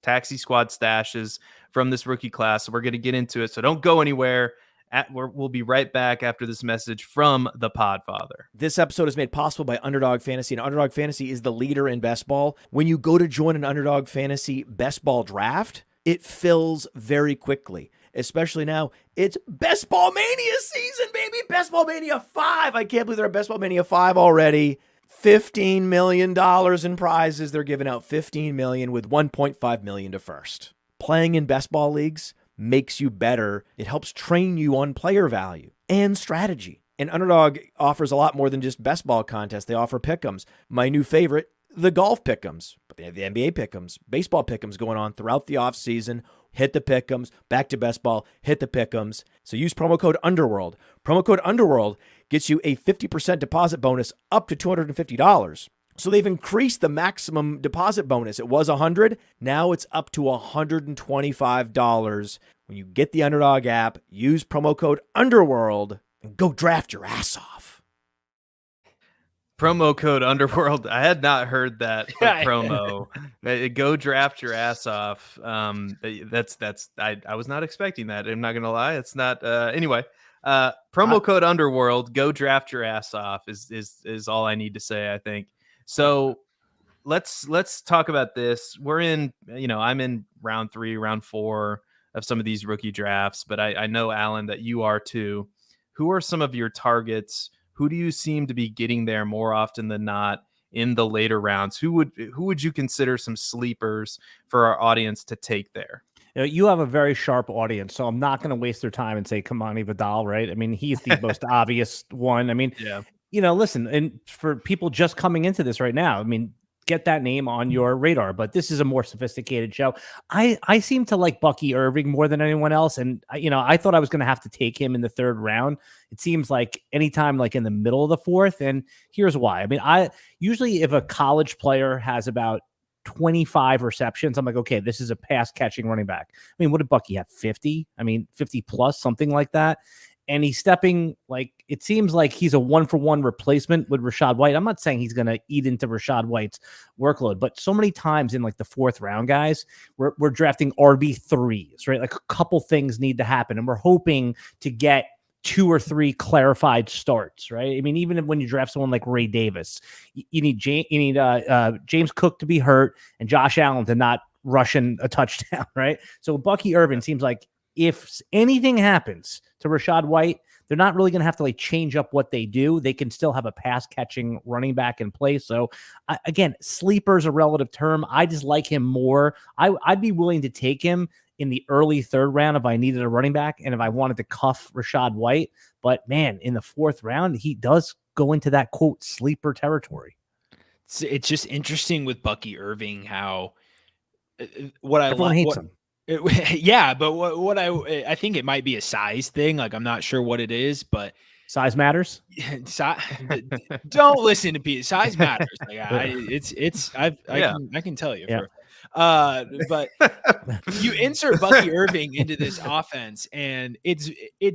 taxi squad stashes from this rookie class. So we're going to get into it. So don't go anywhere. We'll be right back after this message from the Podfather. This episode is made possible by Underdog Fantasy, and Underdog Fantasy is the leader in best ball. When you go to join an Underdog Fantasy best ball draft, it fills very quickly. Especially now, it's Best Ball Mania season, baby! Best Ball Mania 5! I can't believe they're at Best Ball Mania 5 already. $15 million in prizes. They're giving out $15 million with $1.5 million to first. Playing in best ball leagues makes you better. It helps train you on player value and strategy. And Underdog offers a lot more than just best ball contests. They offer pick'ems. My new favorite, the golf pick'ems. But they have the NBA pick'ems, baseball pick'ems going on throughout the offseason. Hit the pick'ems, back to best ball, hit the pick'ems. So use promo code Underworld. Promo code Underworld gets you a 50% deposit bonus up to $250. So they've increased the maximum deposit bonus. It was $100. Now it's up to $125. When you get the Underdog app, use promo code Underworld and go draft your ass off. Promo code Underworld. I had not heard that promo. Go draft your ass off. I was not expecting that. I'm not gonna lie. It's not. Anyway, promo code Underworld. Go draft your ass off is all I need to say. I think so. Let's talk about this. We're in. I'm in round 3, round 4 of some of these rookie drafts, but I know, Alan, that you are too. Who are some of your targets? Who do you seem to be getting there more often than not in the later rounds? Who would you consider some sleepers for our audience to take there? You have a very sharp audience, so I'm not going to waste their time and say Kamani Vidal, right? I mean, he's the most obvious one. I mean, yeah. Listen, and for people just coming into this right now, I mean, get that name on your radar, but this is a more sophisticated show. I seem to like Bucky Irving more than anyone else. And, I thought I was going to have to take him in the 3rd round. It seems like anytime like in the middle of the 4th. And here's why. I mean, usually if a college player has about 25 receptions, I'm like, okay, this is a pass catching running back. I mean, what did Bucky have? 50? I mean, 50 plus, something like that. And he's stepping like, it seems like he's a 1-for-1 replacement with Rachaad White. I'm not saying he's going to eat into Rachaad White's workload, but so many times in like the 4th round, guys, we're drafting RB3s, right? Like a couple things need to happen. And we're hoping to get 2 or 3 clarified starts, right? I mean, even when you draft someone like Ray Davis, you need James Cook to be hurt and Josh Allen to not rush in a touchdown, right? So Bucky Irving seems like if anything happens to Rachaad White, they're not really going to have to like change up what they do. They can still have a pass catching running back in place. So again, sleeper's a relative term. I just like him more. I'd be willing to take him in the early 3rd round if I needed a running back and if I wanted to cuff Rachaad White. But man, in the 4th round, he does go into that quote sleeper territory. It's just interesting with Bucky Irving how what I Everyone hates him. Yeah, but what I think it might be a size thing. Like I'm not sure what it is, but size matters. Don't listen to Pete. Size matters. Like I can tell you. Yeah. But you insert Bucky Irving into this offense, and it's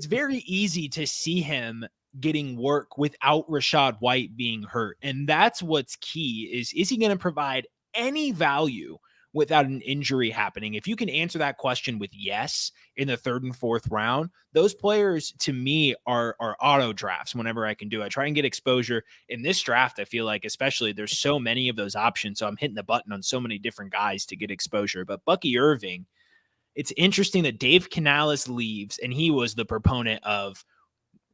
very easy to see him getting work without Rachaad White being hurt, and that's what's key. Is he going to provide any value without an injury happening? If you can answer that question with yes in the 3rd and 4th round, those players to me are auto drafts whenever I can do it. I try and get exposure in this draft. I feel like especially there's so many of those options. So I'm hitting the button on so many different guys to get exposure. But Bucky Irving, it's interesting that Dave Canales leaves and he was the proponent of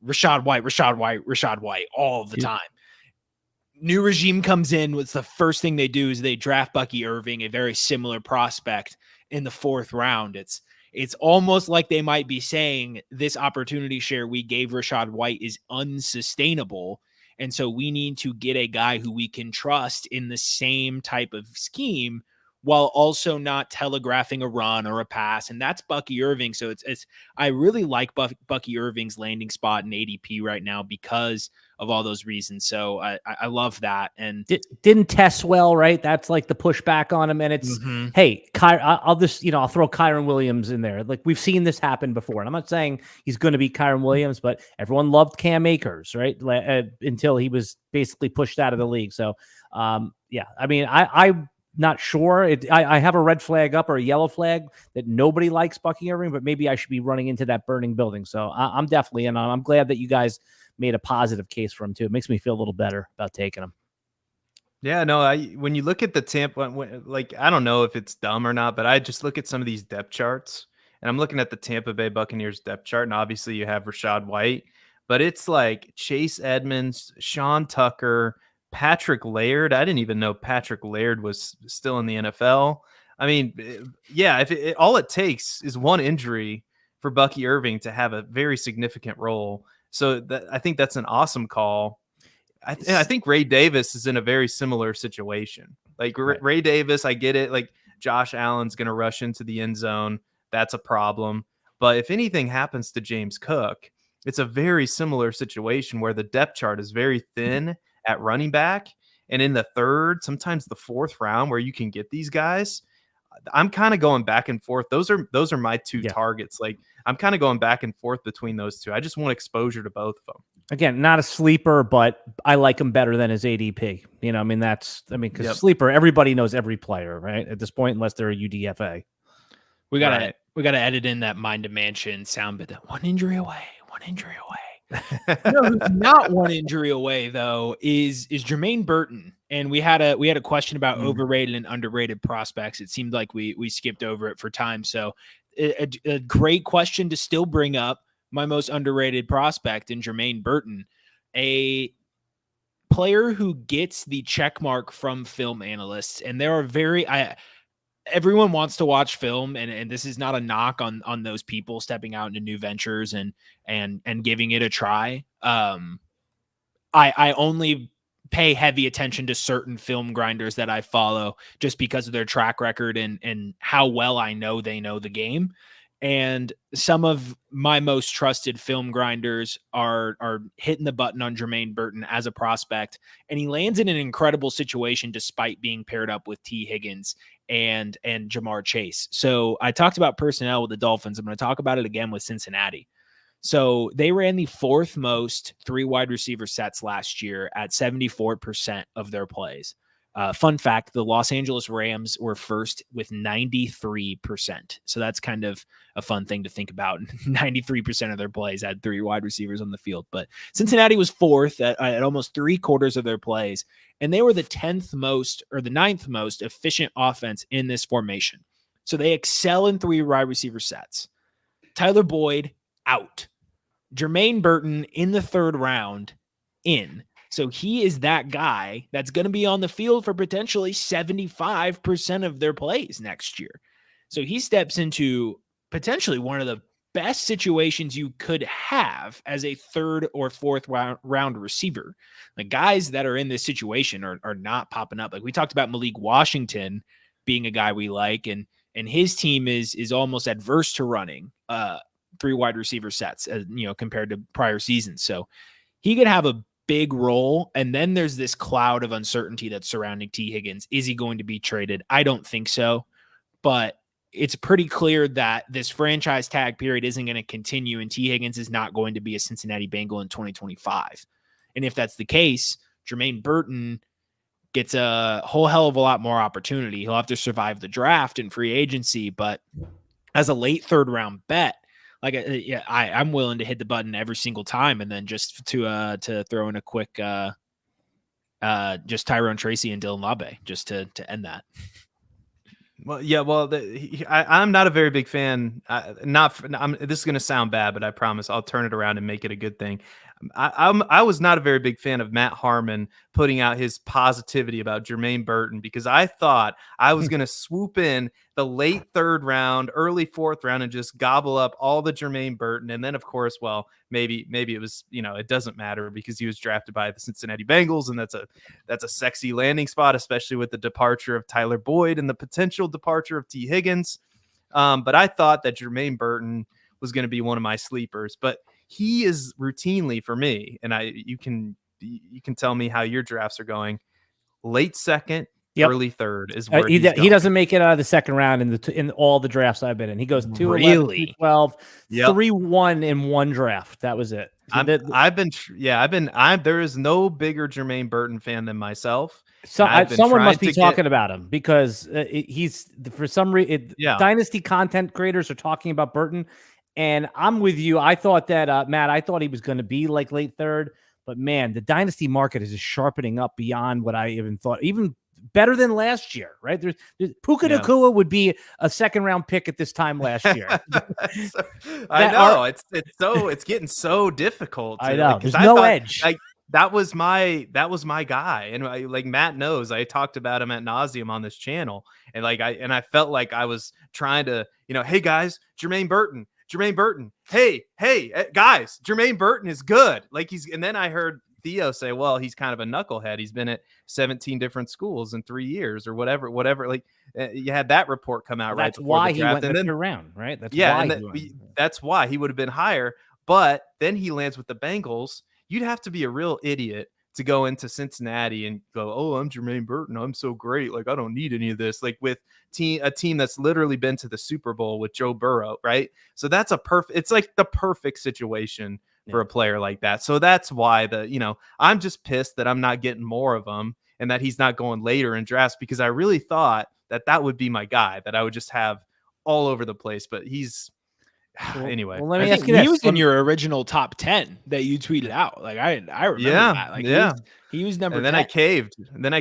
Rachaad White all the time. New regime comes in. What's the first thing they do is they draft Bucky Irving, a very similar prospect, in the 4th round. It's almost like they might be saying this opportunity share we gave Rachaad White is unsustainable. And so we need to get a guy who we can trust in the same type of scheme while also not telegraphing a run or a pass. And that's Bucky Irving. So I really like Bucky Irving's landing spot in ADP right now because of all those reasons. So I love that. And didn't test well, right? That's like the pushback on him. And it's, hey, I'll just, I'll throw Kyron Williams in there. Like we've seen this happen before. And I'm not saying he's going to be Kyron Williams, but everyone loved Cam Akers, right? Until he was basically pushed out of the league. So, yeah, I mean, I'm not sure. I have a red flag up or a yellow flag that nobody likes Bucky Irving, but maybe I should be running into that burning building. So I'm definitely in. I'm glad that you guys made a positive case for him too. It makes me feel a little better about taking him. Yeah, no, when you look at the Tampa, like, I don't know if it's dumb or not, but I just look at some of these depth charts, and I'm looking at the Tampa Bay Buccaneers depth chart, and obviously you have Rachaad White, but it's like Chase Edmonds, Sean Tucker, Patrick Laird. I didn't even know Patrick Laird was still in the NFL. I mean, yeah, if all it takes is one injury for Bucky Irving to have a very significant role. So I think that's an awesome call. I think Ray Davis is in a very similar situation. Like right. Ray Davis, I get it. Like Josh Allen's going to rush into the end zone. That's a problem. But if anything happens to James Cook, it's a very similar situation where the depth chart is very thin at running back. And in the third, sometimes the fourth round where you can get these guys, I'm kind of going back and forth. Those are my two targets. Like I'm kind of going back and forth between those two. I just want exposure to both of them. Again, not a sleeper, but I like him better than his ADP. Because sleeper, everybody knows every player, right? At this point, unless they're a UDFA. We gotta edit in that Mind to Mansion sound bit. That one injury away. Who's not one injury away though is Jermaine Burton. And we had a question about overrated and underrated prospects. It seemed like we skipped over it for time. So a great question to still bring up. My most underrated prospect in Jermaine Burton, a player who gets the check mark from film analysts. And there are everyone wants to watch film, and this is not a knock on those people stepping out into new ventures and giving it a try. I only pay heavy attention to certain film grinders that I follow just because of their track record and how well I know they know the game. And some of my most trusted film grinders are hitting the button on Jermaine Burton as a prospect. And he lands in an incredible situation despite being paired up with T. Higgins and Jamar Chase. So I talked about personnel with the Dolphins. I'm going to talk about it again with Cincinnati. So they ran the fourth most 3 wide receiver sets last year at 74% of their plays. Fun fact, the Los Angeles Rams were first with 93%. So that's kind of a fun thing to think about. 93% of their plays had 3 wide receivers on the field. But Cincinnati was fourth at almost 3/4 of their plays. And they were the 10th most or the 9th most efficient offense in this formation. So they excel in 3 wide receiver sets. Tyler Boyd out. Jermaine Burton in the 3rd round in. So he is that guy that's going to be on the field for potentially 75% of their plays next year. So he steps into potentially one of the best situations you could have as a 3rd or 4th round receiver. Like guys that are in this situation are not popping up. Like we talked about Malik Washington being a guy we like, and his team is almost adverse to running 3 wide receiver sets, compared to prior seasons. So he could have a big role. And then there's this cloud of uncertainty that's surrounding T. Higgins. Is he going to be traded? I don't think so, but it's pretty clear that this franchise tag period isn't going to continue, and T. Higgins is not going to be a Cincinnati Bengal in 2025. And if that's the case, Jermaine Burton gets a whole hell of a lot more opportunity. He'll have to survive the draft and free agency, but as a late 3rd round bet, I'm willing to hit the button every single time, and then just to throw in a quick just Tyrone Tracy and Dylan Labe just to end that. Well, yeah. Well, I'm not a very big fan. This is going to sound bad, but I promise I'll turn it around and make it a good thing. I was not a very big fan of Matt Harmon putting out his positivity about Jermaine Burton, because I thought I was going to swoop in the late 3rd round, early 4th round, and just gobble up all the Jermaine Burton. And then, of course, well, maybe it was, it doesn't matter because he was drafted by the Cincinnati Bengals, and that's a sexy landing spot, especially with the departure of Tyler Boyd and the potential departure of T. Higgins. But I thought that Jermaine Burton was going to be one of my sleepers, but he is routinely for me, and you can tell me how your drafts are going. Late 2nd, early 3rd is where he going. doesn't make it out of the 2nd round in all the drafts I've been in. He goes 2-11, 2-12, 3-1 in one draft. That was it. There is no bigger Jermaine Burton fan than myself. So someone must be talking about him, because he's, for some reason, Dynasty content creators are talking about Burton. And I'm with you. I thought that, Matt, I thought he was going to be like late 3rd, but man, the Dynasty market is just sharpening up beyond what I even thought, even better than last year, right? There's Puka Nacua would be a 2nd round pick at this time last year. I know. It's getting so difficult. I know. There's no edge. That was my guy. And like Matt knows, I talked about him ad nauseum on this channel. And I felt like I was trying to, hey guys, Jermaine Burton. Hey guys, Jermaine Burton is good. And then I heard Theo say, well, he's kind of a knucklehead. He's been at 17 different schools in 3 years or whatever. You had that report come out, right? That's why he went the 3rd round, right? That's why he would have been higher. But then he lands with the Bengals. You'd have to be a real idiot to go into Cincinnati and go, oh, I'm Jermaine Burton, I'm so great. I don't need any of this. With a team that's literally been to the Super Bowl with Joe Burrow, right? So that's it's like the perfect situation for a player like that. So that's why I'm just pissed that I'm not getting more of him and that he's not going later in drafts, because I really thought that would be my guy that I would just have all over the place. But he's anyway. Well, let me ask you, he was in your original top 10 that you tweeted out. I remember that. He was number 10. Then I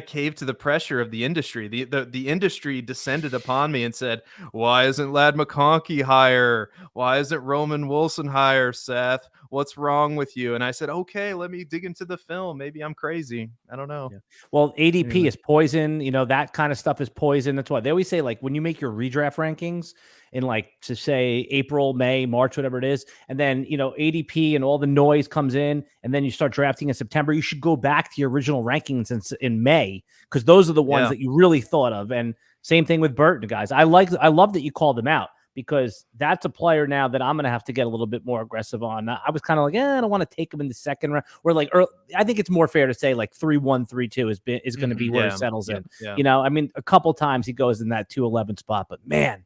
caved. To the pressure of the industry. The industry descended upon me and said, "Why isn't Ladd McConkey higher? Why isn't Roman Wilson higher, Seth? What's wrong with you?" And I said, "Okay, let me dig into the film. Maybe I'm crazy. I don't know." Yeah. Well, ADP is poison. That kind of stuff is poison. That's why they always say, when you make your redraft rankings in to say April, May, March, whatever it is, and then ADP and all the noise comes in, and then you start drafting in September, you should go back to your original rankings in May, because those are the ones that you really thought of. And same thing with Burton, guys. I love that you called him out, because that's a player now that I'm going to have to get a little bit more aggressive on. I was kind of I don't want to take him in the 2nd round, or I think it's more fair to say 3-1, 3-2 is going to be where he settles in. Yeah. A couple times he goes in that 2-11 spot, but man,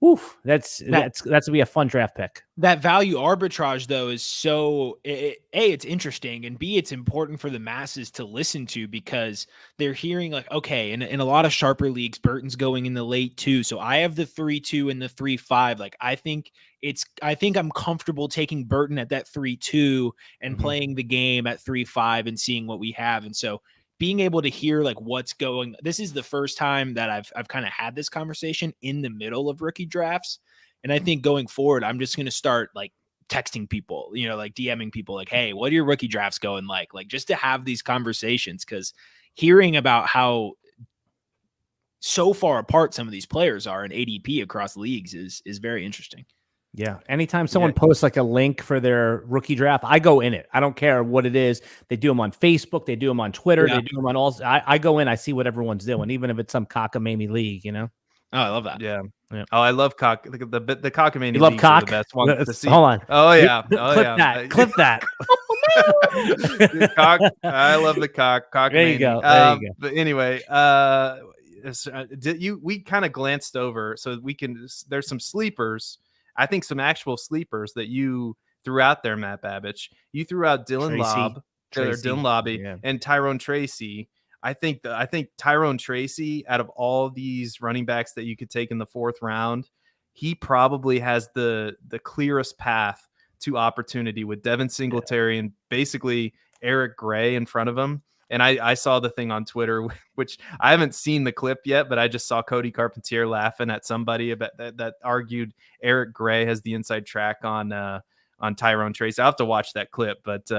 oof, that's going to be a fun draft pick. That value arbitrage, though, is so A, it's interesting, and B, it's important for the masses to listen to, because they're hearing okay, in a lot of sharper leagues, Burton's going in the late 2, so I have the 3-2 and the 3-5. I think I'm comfortable taking Burton at that 3-2 and playing the game at 3-5 and seeing what we have. And so being able to hear what's going, this is the first time that I've kind of had this conversation in the middle of rookie drafts. And I think going forward, I'm just going to start texting people, DMing people hey, what are your rookie drafts going like just to have these conversations, because hearing about how so far apart some of these players are in ADP across leagues is very interesting. Yeah. Anytime someone posts a link for their rookie draft, I go in it. I don't care what it is. They do them on Facebook. They do them on Twitter. They do them on all. I go in. I see what everyone's doing, even if it's some cockamamie league. Oh, I love that. Yeah. Oh, I love cock. The cockamamie. You love cock? The best one to see. Hold on. Oh yeah. Clip that. Cock. I love the cock. There you go. There you go. But anyway, we kind of glanced over, so there's some sleepers. I think some actual sleepers that you threw out there, Matt Babich. You threw out Dylan Lobby and Tyrone Tracy. I think Tyrone Tracy, out of all these running backs that you could take in the 4th round, he probably has the clearest path to opportunity with Devin Singletary and basically Eric Gray in front of him. And I saw the thing on Twitter, which I haven't seen the clip yet, but I just saw Cody Carpentier laughing at somebody about that argued Eric Gray has the inside track on Tyrone Tracy. I'll have to watch that clip, but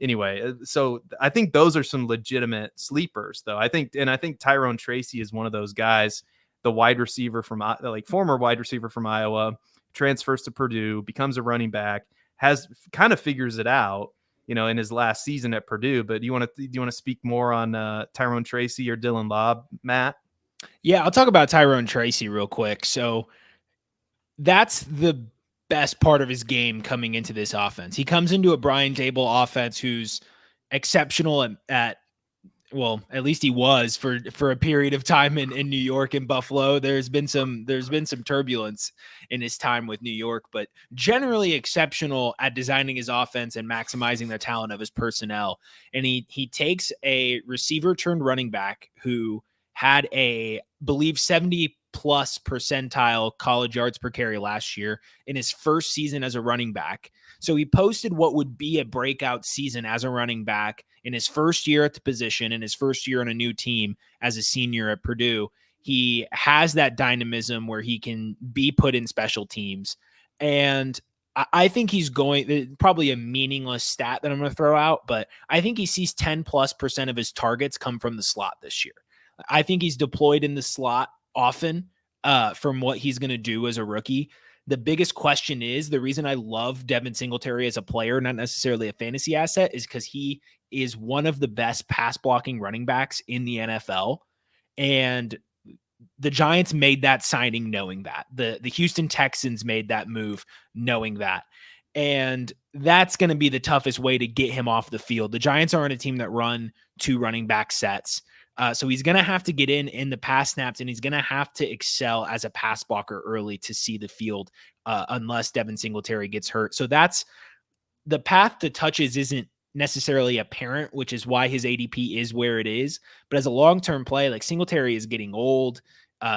anyway, so I think those are some legitimate sleepers, though. I think Tyrone Tracy is one of those guys, the wide receiver from former wide receiver from Iowa, transfers to Purdue, becomes a running back, kind of figures it out, in his last season at Purdue. But do you want to speak more on Tyrone Tracy or Dylan Lobb, Matt? Yeah, I'll talk about Tyrone Tracy real quick. So that's the best part of his game coming into this offense. He comes into a Brian Dable offense who's exceptional at least he was for a period of time in New York and Buffalo. There's been some turbulence in his time with New York, but generally exceptional at designing his offense and maximizing the talent of his personnel. And he takes a receiver turned running back who had believe 70 plus percentile college yards per carry last year in his first season as a running back. So he posted what would be a breakout season as a running back in his first year at the position, in his first year on a new team as a senior at Purdue. He has that dynamism where he can be put in special teams. And I think he's probably a meaningless stat that I'm going to throw out, but I think he sees 10+% of his targets come from the slot this year. I think he's deployed in the slot often from what he's going to do as a rookie. The biggest question is, the reason I love Devin Singletary as a player, not necessarily a fantasy asset, is because he is one of the best pass blocking running backs in the NFL. And the Giants made that signing knowing that. The Houston Texans made that move knowing that. And that's going to be the toughest way to get him off the field. The Giants aren't a team that run 2 running back sets. So he's going to have to get in the pass snaps, and he's going to have to excel as a pass blocker early to see the field unless Devin Singletary gets hurt. So that's the path to touches isn't necessarily apparent, which is why his ADP is where it is. But as a long-term play, like Singletary is getting old.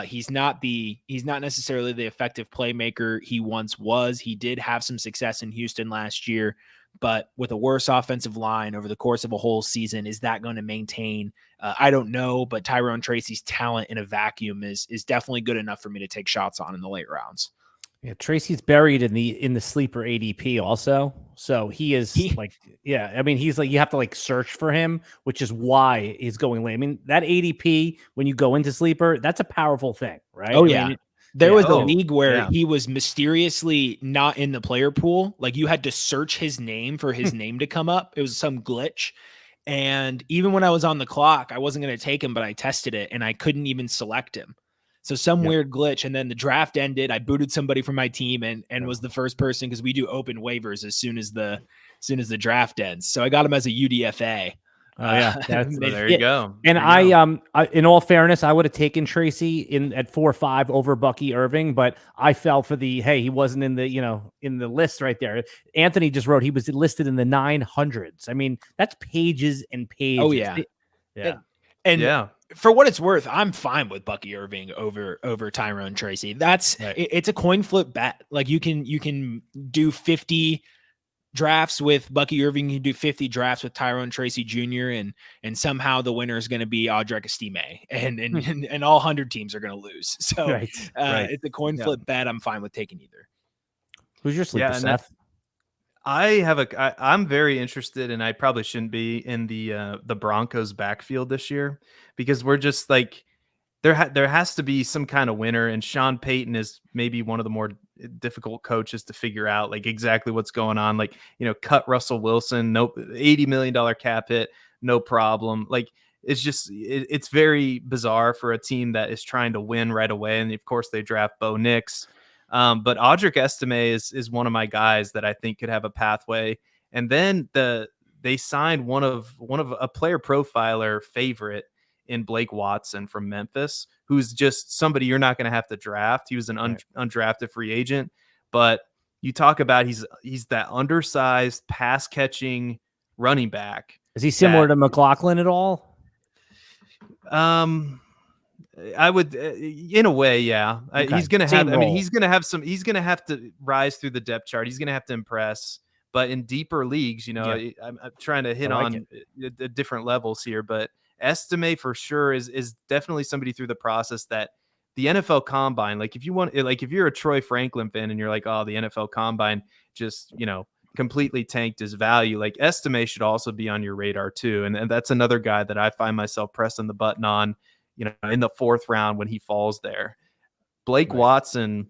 He's not necessarily the effective playmaker he once was. He did have some success in Houston last year, but with a worse offensive line over the course of a whole season, is that going to maintain? I don't know, but Tyrone Tracy's talent in a vacuum is definitely good enough for me to take shots on in the late rounds. Yeah, Tracy's buried in the sleeper ADP also. So he's you have to search for him, which is why he's going late. I mean, that ADP, when you go into sleeper, that's a powerful thing, right? Oh, I yeah. mean, there was a league where he was mysteriously not in the player pool. Like, you had to search his name for his name to come up. It was some glitch. And even when I was on the clock, I wasn't going to take him, but I tested it and I couldn't even select him. So some weird glitch. And then the draft ended. I booted somebody from my team and was the first person, because we do open waivers as soon as the draft ends. So I got him as a UDFA. Oh yeah, there you go. And I, in all fairness, I would have taken Tracy at 4-5 over Bucky Irving, but I fell for he wasn't in the list right there. Anthony just wrote he was listed in the 900s. I mean, that's pages and pages. Oh yeah, and for what it's worth, I'm fine with Bucky Irving over Tyrone Tracy. It's a coin flip bet. Like, you can do 50 drafts with Bucky Irving, you do 50 drafts with Tyrone Tracy Jr., and somehow the winner is going to be Audric Estime, and all 100 teams are going to lose. So it's a coin flip bet. I'm fine with taking either. Who's your sleeper, Seth? I'm very interested, and I probably shouldn't be, in the Broncos backfield this year, because we're just there has to be some kind of winner, and Sean Payton is maybe one of the more difficult coaches to figure out exactly what's going on. Cut Russell Wilson, no $80 million cap hit, no problem. It's just it's very bizarre for a team that is trying to win right away, and of course they draft Bo Nix. But Audric Estime is one of my guys that I think could have a pathway. And then they signed one of a player profiler favorite in Blake Watson from Memphis, who's just somebody you're not going to have to draft. He was an undrafted free agent, but you talk about he's that undersized pass catching running back. Is he similar to McLaughlin at all? I would, in a way, yeah. Okay. He's going to have. I mean, he's going to have some. He's going to have to rise through the depth chart. He's going to have to impress. But in deeper leagues, I'm trying to hit on different levels here. But Estime for sure is definitely somebody through the process that the NFL Combine. If you're a Troy Franklin fan and you're like, oh, the NFL Combine just completely tanked his value. Like Estime should also be on your radar too. And that's another guy that I find myself pressing the button on, in the 4th round when he falls there. Blake Watson,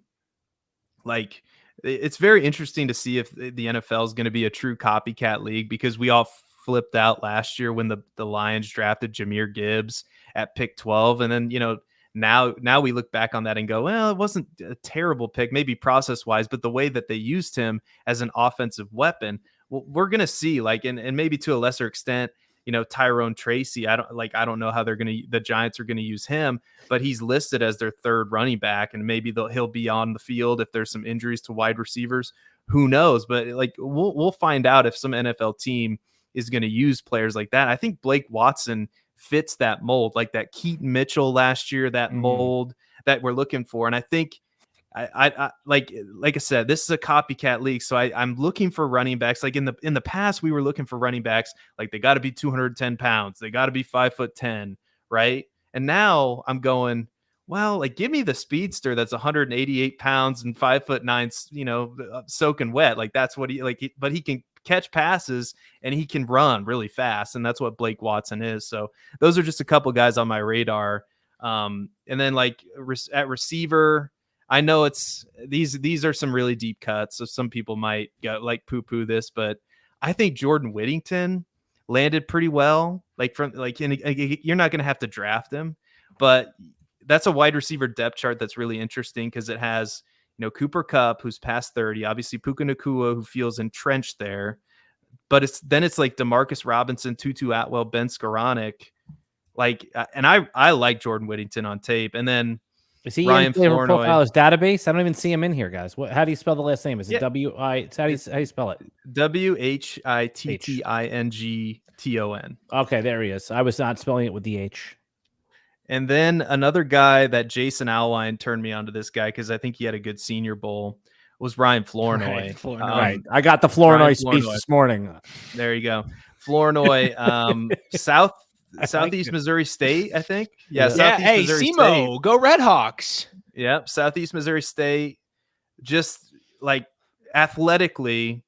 like, it's very interesting to see if the NFL is going to be a true copycat league, because we all flipped out last year when the Lions drafted Jahmyr Gibbs at pick 12. And then, now we look back on that and go, well, it wasn't a terrible pick, maybe process wise, but the way that they used him as an offensive weapon, well, we're going to see, like, and maybe to a lesser extent, Tyrone Tracy. I don't know how the Giants are going to use him, but he's listed as their 3rd running back, and maybe he'll be on the field if there's some injuries to wide receivers. Who knows? But like, we'll find out if some NFL team is going to use players like that. I think Blake Watson fits that mold, like that Keaton Mitchell last year, that mold that we're looking for. And I think, I like I said, this is a copycat league, so I'm looking for running backs. Like in the past, we were looking for running backs like they got to be 210 pounds, they got to be 5'10", right? And now I'm going, well, like, give me the speedster that's 188 pounds and 5'9", soaking wet. Like that's what but he can catch passes and he can run really fast, and that's what Blake Watson is. So those are just a couple guys on my radar. And then like at receiver, I know it's these are some really deep cuts, so some people might go like poo-poo this, but I think Jordan Whittington landed pretty well. Like you're not going to have to draft him, but that's a wide receiver depth chart that's really interesting, because it has Cooper Kupp, who's past 30, obviously Puka Nacua, who feels entrenched there, but it's like Demarcus Robinson, Tutu Atwell, Ben Skoranek, and I like Jordan Whittington on tape, and then. Is he Ryan in PlayerProfiler's Flournoy database? I don't even see him in here, guys. How do you spell the last name? Is it W-I? How do you spell it? Whittington. Okay, there he is. I was not spelling it with the H. And then another guy that Jason Alwine turned me onto this guy, because I think he had a good Senior Bowl, was Ryan Flournoy. Right. I got the Flournoy speech this morning. There you go. Flournoy, Southeast Missouri State, I think. Yeah. Hey, Missouri SEMO, State. go Redhawks. Yep. Southeast Missouri State. Just like athletically,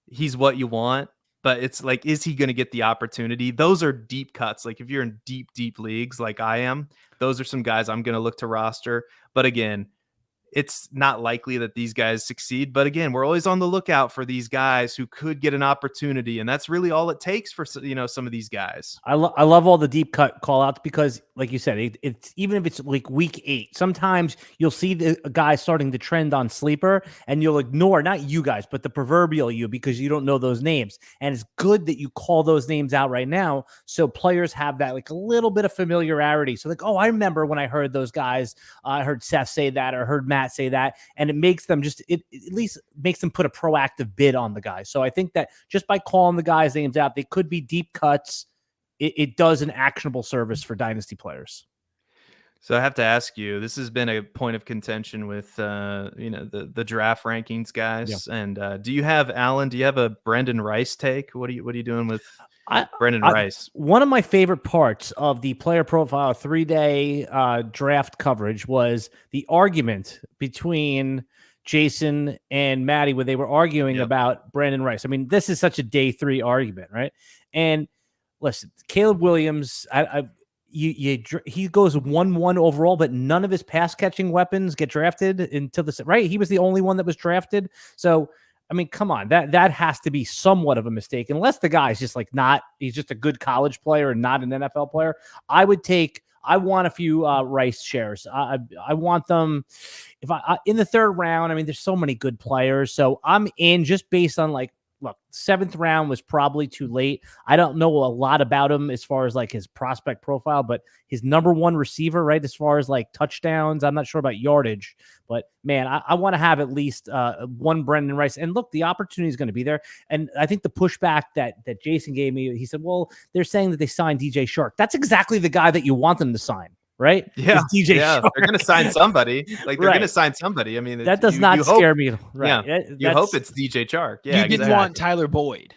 he's what you want, but it's like, is he going to get the opportunity? Those are deep cuts. Like if you're in deep leagues like I am, those are some guys I'm going to look to roster. But again, it's not likely that these guys succeed. But again, we're always on the lookout for these guys who could get an opportunity. And that's really all it takes for, some of these guys. I love all the deep cut call outs, because like you said, it's even if it's like week 8, sometimes you'll see a guy starting to trend on sleeper and you'll ignore, not you guys, but the proverbial you, because you don't know those names. And it's good that you call those names out right now, so players have that like a little bit of familiarity. So like, oh, I remember when I heard those guys, I heard Seth say that, or heard Matt say that, and it makes them it at least makes them put a proactive bid on the guy. So I think that just by calling the guys' names out, they could be deep cuts. It does an actionable service for dynasty players. So I have to ask you, this has been a point of contention with the draft rankings guys. Yeah. And do you have a Brendan Rice take? What are you doing with Brendan Rice? One of my favorite parts of the Player Profile 3-day draft coverage was the argument between Jason and Maddie, where they were arguing about Brandon Rice. I mean, this is such a day 3 argument, right? And listen, Caleb Williams, he goes 1-1 overall, but none of his pass catching weapons get drafted until this, right? He was the only one that was drafted. So, I mean, come on, that has to be somewhat of a mistake, unless the guy's just like he's just a good college player and not an NFL player. I want a few Rice shares. I want them in the 3rd round. I mean, there's so many good players, so I'm in just based on like, look, 7th round was probably too late. I don't know a lot about him as far as like his prospect profile, but his number 1 receiver, right? As far as like touchdowns, I'm not sure about yardage, but man, I want to have at least one Brendan Rice. And look, the opportunity is going to be there. And I think the pushback that Jason gave me, he said, well, they're saying that they signed DJ Shark. That's exactly the guy that you want them to sign. Right? Yeah. DJ Shark. They're going to sign somebody. Like they're going to sign somebody. I mean, that does not scare me. Right. Yeah. You hope it's DJ Shark. Yeah. You didn't want Tyler Boyd.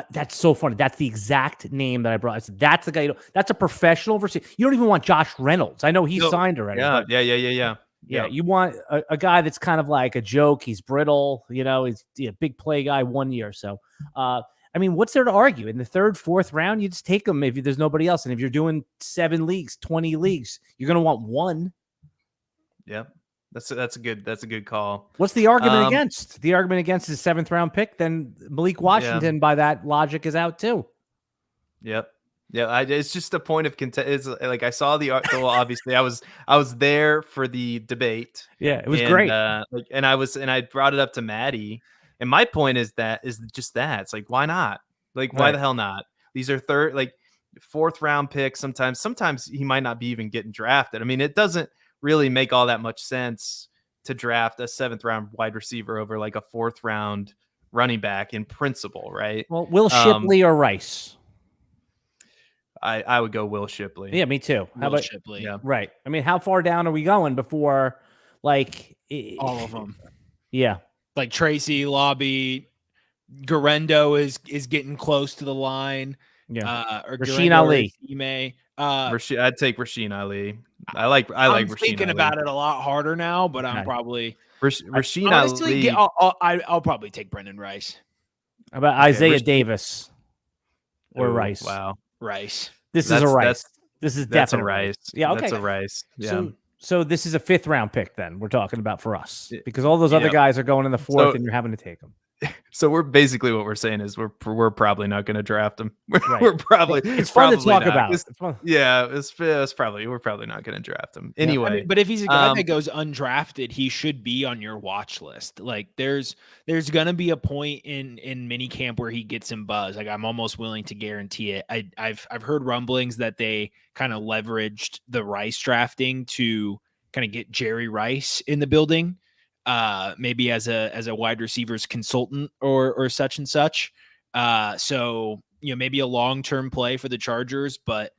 That's so funny. That's the exact name that I brought. I said, that's the guy. That's a professional versus. You don't even want Josh Reynolds. I know he signed already. Yeah. Yeah. Yeah, Yep. you want a guy that's kind of like a joke. He's brittle, he's a big play guy 1 year. So, I mean, what's there to argue? In the third, fourth round, you just take him if there's nobody else. And if you're doing 7 leagues, 20 leagues, you're going to want one. Yep. That's a good call. What's the argument against? The argument against his 7th round pick, then Malik Washington, by that logic, is out too. Yep. Yeah, it's just a point of content. It's like I saw the well, obviously I was there for the debate. Yeah, it was great. And I brought it up to Maddie, and my point is just that it's like, why not? Like, why the hell not? These are fourth round picks. Sometimes he might not be even getting drafted. I mean, it doesn't really make all that much sense to draft a 7th round wide receiver over like a 4th round running back in principle, right? Well, Will Shipley or Rice? I would go Will Shipley. Yeah, me too. How about Shipley? Yeah. Right. I mean, how far down are we going before all of them? Yeah. Like Tracy, Lobby, Garendo is getting close to the line. Yeah. Or Rasheen Ali. I'd take Rasheen Ali. I like I'm Rasheen thinking Ali. about it a lot harder now, but I'm probably Rasheen honestly, Ali. I'll probably take Brendan Rice. How about Isaiah Davis or Rice? Wow. Rice. This is a Rice. This is definitely a Rice. Yeah, okay. That's a Rice. Yeah. So this is a 5th round pick then we're talking about for us, because all those other guys are going in the 4th and you're having to take them. So we're basically what we're saying is we're probably not going to draft him. Right. We're probably it's fun to talk about. It's fun. Yeah, we're probably not going to draft him anyway. I mean, but if he's a guy that goes undrafted, he should be on your watch list. Like there's going to be a point in mini camp where he gets some buzz. Like I'm almost willing to guarantee it. I've heard rumblings that they kind of leveraged the Rice drafting to kind of get Jerry Rice in the building. Maybe as a wide receivers consultant or such and such. So, maybe a long-term play for the Chargers, but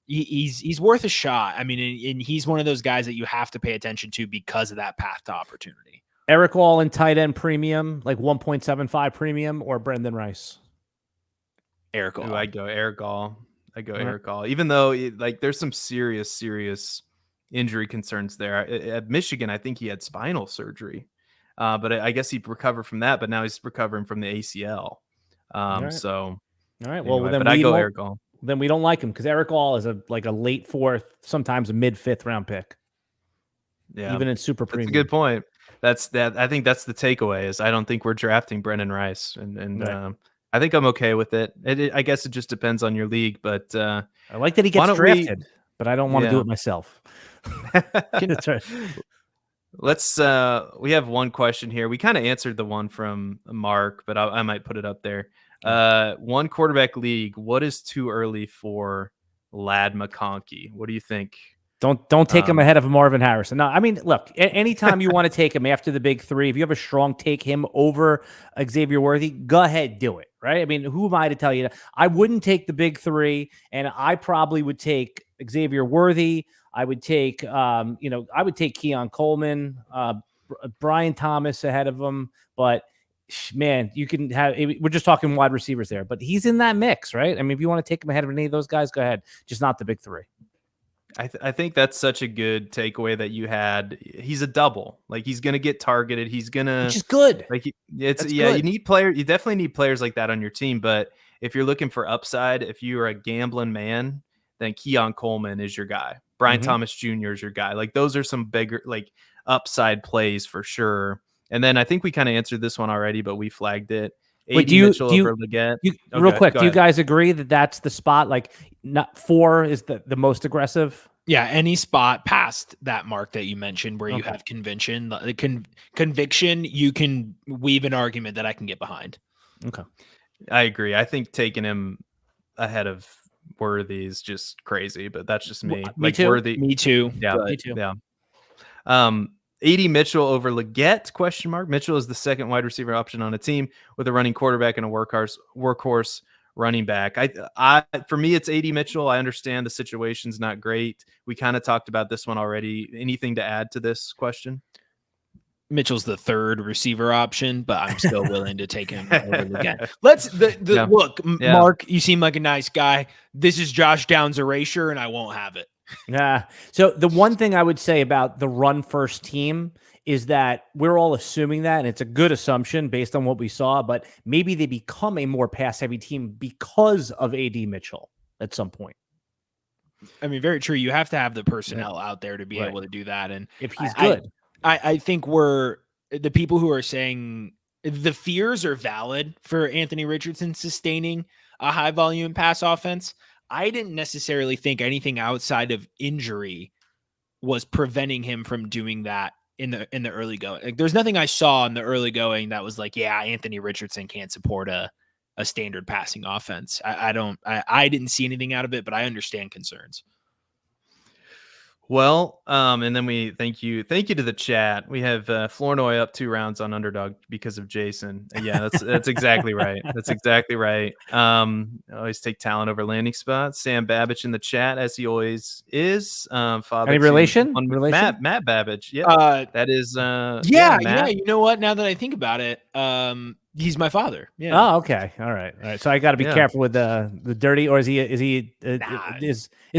he's worth a shot. I mean, and he's one of those guys that you have to pay attention to because of that path to opportunity. Eric All in tight end premium, like 1.75 premium, or Brendan Rice? Eric All. I'd go Eric All. Eric All, even though there's some serious injury concerns there. At Michigan, I think he had spinal surgery, but I guess he recovered from that. But now he's recovering from the ACL. So, all right. Anyway, Well, then but I go Eric All. Then we don't like him because Eric All is a late 4th, sometimes a mid 5th round pick. Yeah, even in super premium. That's a good point. I think that's the takeaway. Is I don't think we're drafting Brendan Rice, and right. I think I'm okay with it. I guess it just depends on your league, but I like that he gets drafted, but I don't want to do it myself. That's right. Let's we have one question here. We kind of answered the one from Mark, but I might put it up there. One quarterback league. What is too early for Ladd McConkey? What do you think? Don't take him ahead of Marvin Harrison. No, I mean, look, anytime you want to take him after the big 3, if you have a strong take him over Xavier Worthy, go ahead, do it. Right? I mean, who am I to tell you? I wouldn't take the big 3, and I probably would take Xavier Worthy. I would take, I would take Keon Coleman, Brian Thomas ahead of him. But man, you can have. We're just talking wide receivers there, but he's in that mix, right? I mean, if you want to take him ahead of any of those guys, go ahead. Just not the big 3. I think that's such a good takeaway that you had. He's a double. Like he's gonna get targeted. He's gonna, which is good. Like good. You need players. You definitely need players like that on your team. But if you're looking for upside, if you are a gambling man, then Keon Coleman is your guy. Brian Thomas Jr. is your guy. Like those are some bigger upside plays for sure. And then I think we kind of answered this one already, but we flagged it. Wait, over Leggett. Real quick, do you guys agree that that's the spot? Like, not 4 is the most aggressive? Yeah, any spot past that mark that you mentioned where you have conviction, you can weave an argument that I can get behind. Okay, I agree. I think taking him ahead of Worthy is just crazy, but that's just me. Me too. Worthy, me too. Yeah, but, me too. Yeah. AD Mitchell over Leggett? ? Mitchell is the second wide receiver option on a team with a running quarterback and a workhorse running back. For me, it's AD Mitchell. I understand the situation's not great. We kind of talked about this one already. Anything to add to this question? Mitchell's the third receiver option, but I'm still willing to take him over Leggett. Look, Mark, you seem like a nice guy. This is Josh Downs' erasure, and I won't have it. Yeah. So the one thing I would say about the run first team is that we're all assuming that, and it's a good assumption based on what we saw, but maybe they become a more pass heavy team because of AD Mitchell at some point. I mean, very true. You have to have the personnel out there to be Right. able to do that. And If he's good. I think we're the people who are saying the fears are valid for Anthony Richardson sustaining a high volume pass offense. I didn't necessarily think anything outside of injury was preventing him from doing that in the early going. Like, there's nothing I saw in the early going that was like, yeah, Anthony Richardson can't support a standard passing offense. I didn't see anything out of it, but I understand concerns. Well, and then we thank you to the chat. We have Flournoy up 2 rounds on Underdog because of Jason. Yeah, that's exactly right. That's exactly right. Always take talent over landing spots. Sam Babich in the chat, as he always is. Father Any to relation? Matt Babich. Yeah, that is. Matt. Yeah. You know what? Now that I think about it, he's my father. Yeah. Oh, okay. All right. So I got to be careful with the dirty, or is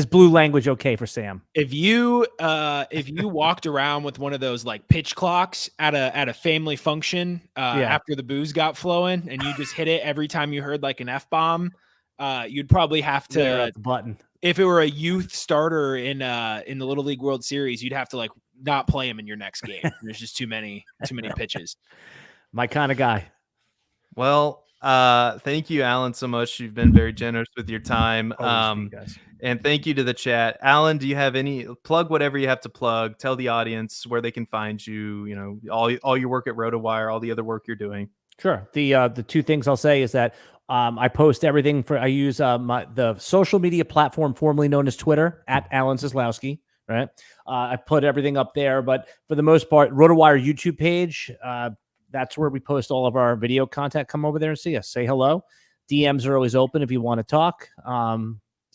blue language okay for Sam? If you walked around with one of those like pitch clocks at a family function after the booze got flowing, and you just hit it every time you heard like an F-bomb, you'd probably have to the button. If it were a youth starter in the Little League World Series, you'd have to like not play him in your next game. There's just too many pitches. My kind of guy. Well, thank you, Alan, so much. You've been very generous with your time. Guys. And thank you to the chat. Alan, do you have any plug whatever you have to plug? Tell the audience where they can find you, you know, all your work at RotoWire, all the other work you're doing. Sure. The two things I'll say is that I post everything I use the social media platform formerly known as Twitter at Alan Seslowsky. Right. I put everything up there, but for the most part, RotoWire YouTube page, that's where we post all of our video content. Come over there and see us. Say hello. DMs are always open if you want to talk.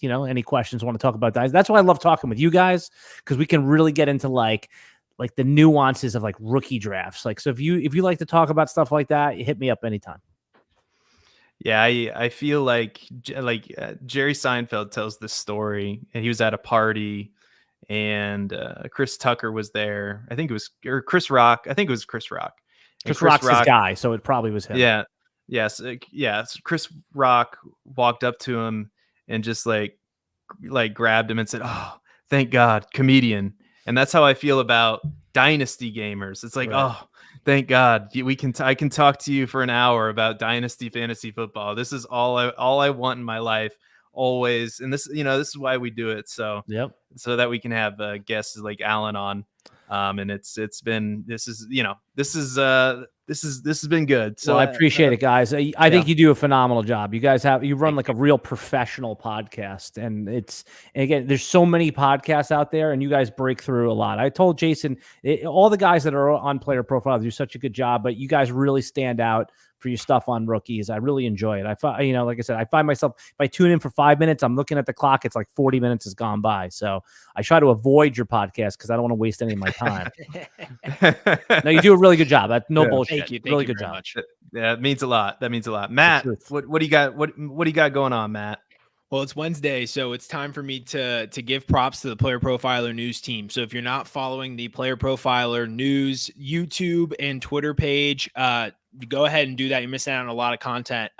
Any questions, want to talk about guys. That's why I love talking with you guys, because we can really get into like the nuances of like rookie drafts. Like, so if you like to talk about stuff like that, you hit me up anytime. Yeah, I feel like Jerry Seinfeld tells this story, and he was at a party, and Chris Tucker was there. I think it was Chris Rock. I think it was Chris Rock. Chris Rock's his guy, so it probably was him. Yeah. Yes. So Chris Rock walked up to him and just like grabbed him and said, "Oh, thank God, comedian." And that's how I feel about Dynasty gamers. It's like, right. Oh, thank God, I can talk to you for an hour about Dynasty fantasy football. This is all I want in my life, always. And this is why we do it. So so that we can have guests like Alan on. And this has been good. So I appreciate it, guys. I think you do a phenomenal job. You guys run like a real professional podcast, and again, there's so many podcasts out there, and you guys break through a lot. I told Jason, all the guys that are on Player Profile do such a good job, but you guys really stand out for your stuff on rookies. I really enjoy it. I find, like I said, I find myself, if I tune in for 5 minutes, I'm looking at the clock. It's like 40 minutes has gone by. So I try to avoid your podcast because I don't want to waste any of my time. No, you do a really good job. No bullshit. Thank you. Really good job. Much. Yeah, it means a lot. That means a lot. Matt, what do you got? What do you got going on, Matt? Well, it's Wednesday, so it's time for me to give props to the Player Profiler news team. So if you're not following the Player Profiler news YouTube and Twitter page, go ahead and do that. You're missing out on a lot of content.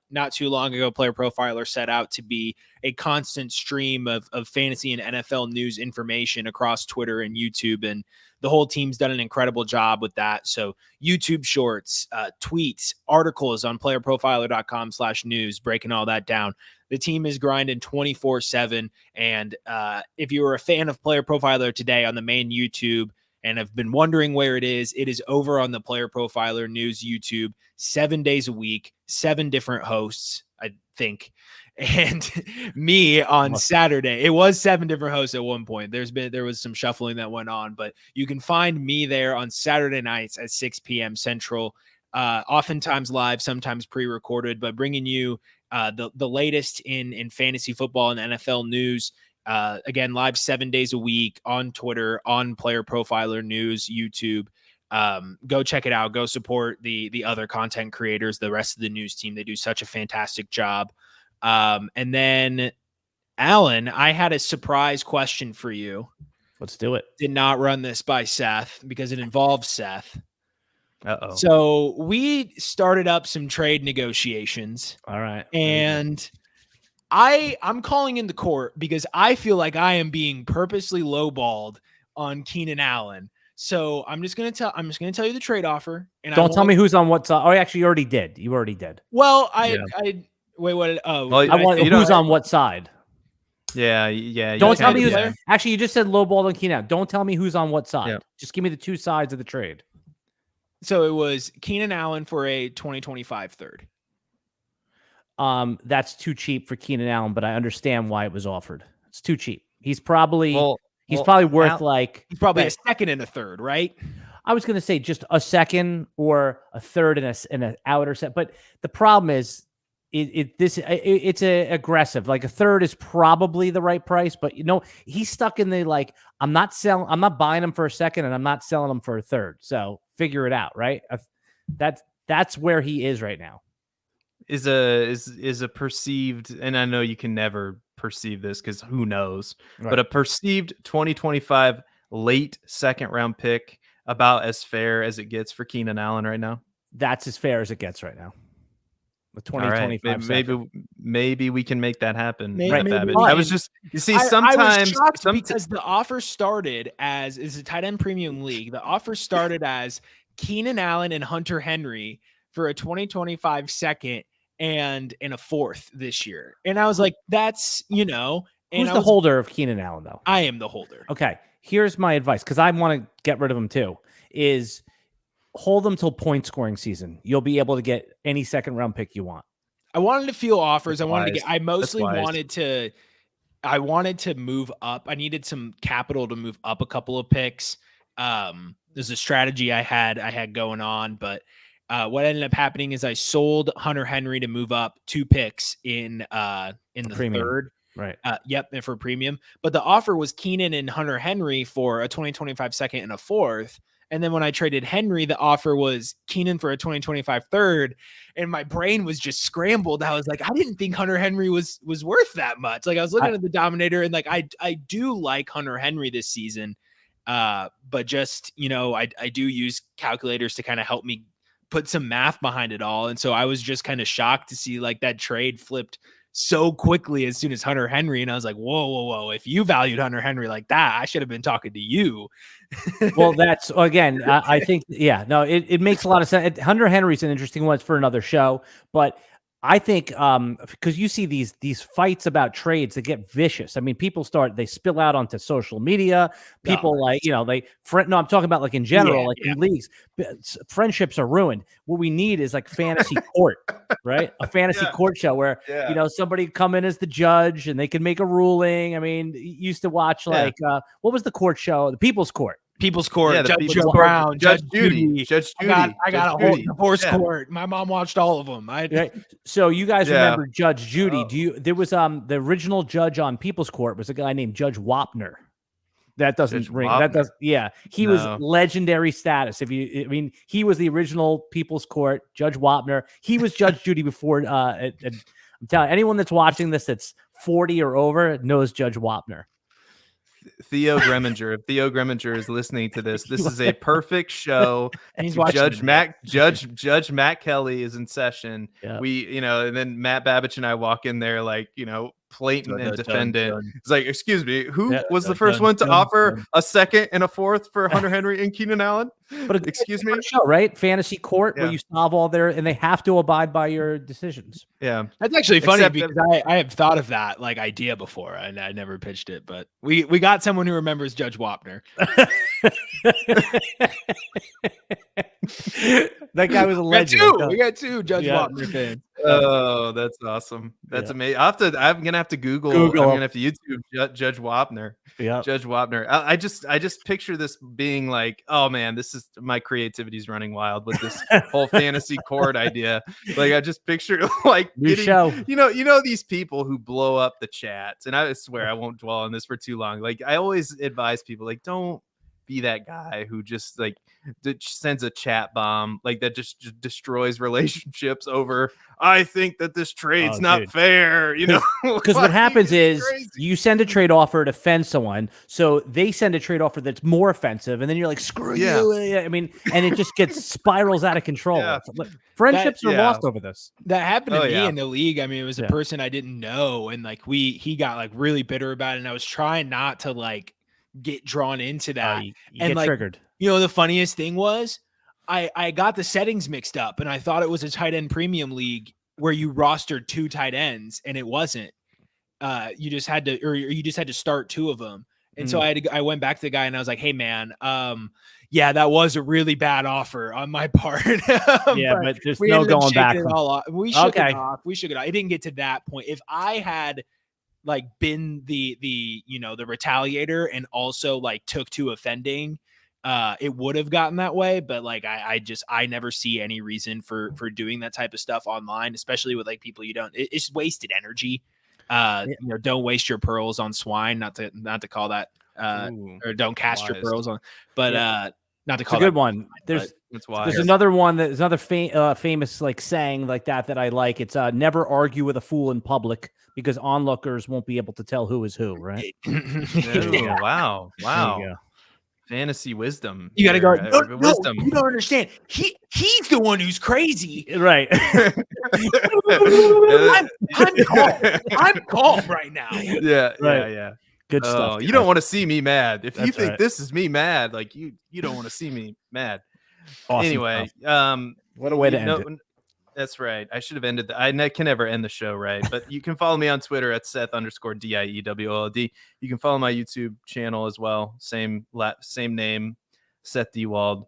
Not too long ago, Player Profiler set out to be a constant stream of fantasy and NFL news information across Twitter and YouTube, and the whole team's done an incredible job with that. So YouTube shorts, tweets, articles on playerprofiler.com/news, breaking all that down. The team is grinding 24/7. And if you were a fan of Player Profiler today on the main YouTube and have been wondering where it is over on the Player Profiler News YouTube, 7 days a week, 7 different hosts, I think. And me on Saturday. It was 7 different hosts at one point. There was some shuffling that went on, but you can find me there on Saturday nights at 6 p.m. Central, oftentimes live, sometimes pre-recorded, but bringing you the latest in fantasy football and NFL news. Again, live 7 days a week on Twitter, on Player Profiler News, YouTube. Go check it out. Go support the other content creators, the rest of the news team. They do such a fantastic job. And then Alan, I had a surprise question for you. Let's do it. Did not run this by Seth because it involves Seth. Uh-oh. So we started up some trade negotiations. All right. And I'm calling in the court because I feel like I am being purposely lowballed on Keenan Allen. So I'm just gonna tell you the trade offer. And don't tell me who's on what side. Oh, actually, you already did. You already did. Well, I wait. What? Oh, Well, I want who's on what side. Yeah. Don't tell me who's. who's. Actually, you just said lowball and Keenan. Don't tell me who's on what side. Yeah. Just give me the two sides of the trade. So it was Keenan Allen for a 2025 third. That's too cheap for Keenan Allen, but I understand why it was offered. It's too cheap. He's probably worth he's probably a second and a third, right? I was going to say just a second or a third and an outer set, but the problem is it's aggressive. Like a third is probably the right price, but he's stuck in the I'm not buying him for a second and I'm not selling him for a third. So figure it out, right? That's where he is right now. Is a perceived, and I know you can never perceive this because who knows, right. But a perceived 2025 late second round pick about as fair as it gets for Keenan Allen right now? That's as fair as it gets right now. The 2025. Right. Maybe we can make that happen. Maybe. I was just, you see, I sometimes was shocked because the offer started as is a tight end premium league. The offer started as Keenan Allen and Hunter Henry for a 2025 second and a fourth this year. And I was like, that's, and who's the holder of Keenan Allen though? I am the holder. Okay. Here's my advice. Cause I want to get rid of him too, is hold them till point scoring season. You'll be able to get any second round pick you want. I wanted to feel offers. I wanted to move up. I needed some capital to move up a couple of picks. There's a strategy I had going on, but what ended up happening is I sold Hunter Henry to move up 2 picks in the premium. third. Right. And for premium. But the offer was Keenan and Hunter Henry for a 2025 second and a fourth. And then when I traded Henry, the offer was Keenan for a 2025 third. And my brain was just scrambled. I was like, I didn't think Hunter Henry was worth that much. Like I was looking at the Dominator and I do like Hunter Henry this season. But just, I do use calculators to kind of help me put some math behind it all. And so I was just kind of shocked to see that trade flipped so quickly as soon as Hunter Henry. And I was like, whoa. If you valued Hunter Henry like that, I should have been talking to you. Well, that's again, I think, it makes a lot of sense. Hunter Henry's an interesting one for another show, but I think because you see these fights about trades that get vicious. I mean, they spill out onto social media. People I'm talking about in general, in leagues, friendships are ruined. What we need is fantasy court, right? A fantasy court show where, somebody come in as the judge and they can make a ruling. I mean, you used to watch what was the court show? The People's Court. People's Court, Judge Joe Brown, Judge Judy. Judge Judy. I got a whole divorce court. My mom watched all of them. So you guys remember Judge Judy? There was the original judge on People's Court was a guy named Judge Wapner. That doesn't ring. Wapner. That does. Yeah, he was legendary status. He was the original People's Court Judge Wapner. He was Judge Judy before. I'm telling anyone that's watching this that's 40 or over knows Judge Wapner. Theo Greminger. If Theo Greminger is listening to this is a perfect show. And he's watching Judge Matt Kelly is in session. Yeah. We, and then Matt Babich and I walk in there plaintiff and defendant. It's like, excuse me, who was the first one to offer a second and a fourth for Hunter Henry and Keenan Allen? But excuse me, show, right? Fantasy court where you solve all and they have to abide by your decisions. Yeah, that's actually funny because I have thought of that idea before and I never pitched it, but we got someone who remembers Judge Wapner. That guy was a legend. We got two Judge Wapner fans. Oh, that's awesome. That's amazing. I'm gonna have to Google. I'm gonna have to YouTube Judge Wapner. Yeah, Judge Wapner. I just picture this being oh man, this is my creativity's running wild with this whole fantasy court idea. I just picture new show. These people who blow up the chats, and I swear I won't dwell on this for too long. I always advise people don't be that guy who just like sends a chat bomb like that just destroys relationships over. I think that this trade's not dude. fair, you know. Because what happens is crazy. you send a trade offer to offend someone, so they send a trade offer that's more offensive, and then you're like, "Screw you!" I mean, and it just gets spirals out of control. Yeah. Friendships are lost over this. That happened to me yeah. in the league. I mean, it was a person I didn't know, and like he got like really bitter about it, and I was trying not to like get drawn into that. You and get like, triggered. You know, the funniest thing was I got the settings mixed up, and I thought it was a tight end premium league where you rostered 2 tight ends, and it wasn't. You just had to start 2 of them. And so I went back to the guy and I was like, "Hey man, yeah, that was a really bad offer on my part." But there's no going back. We shook it off. It didn't get to that point. If I had like been the the retaliator and also like took to offending, it would have gotten that way. But like I never see any reason for doing that type of stuff online, especially with like people you don't. It's wasted energy. Don't waste your pearls on swine. Not to call that or don't cast your pearls on, but not to call it's a that good one. There's another one there's another famous like saying like that I like. It's never argue with a fool in public because onlookers won't be able to tell who is who, right? Ooh, wow. There you go. Fantasy wisdom. You gotta go. No, wisdom. You don't understand. He's the one who's crazy, right? I'm calm right now. Yeah, right. Yeah. Good stuff. You don't want to see me mad. If you That's think right. this is me mad, like you don't want to see me mad. Awesome Anyway, stuff. What a way to end it. That's right. I should have ended. I can never end the show right, but you can follow me on Twitter at Seth_DIEWOLD. You can follow my YouTube channel as well. Same name, Seth Diewold.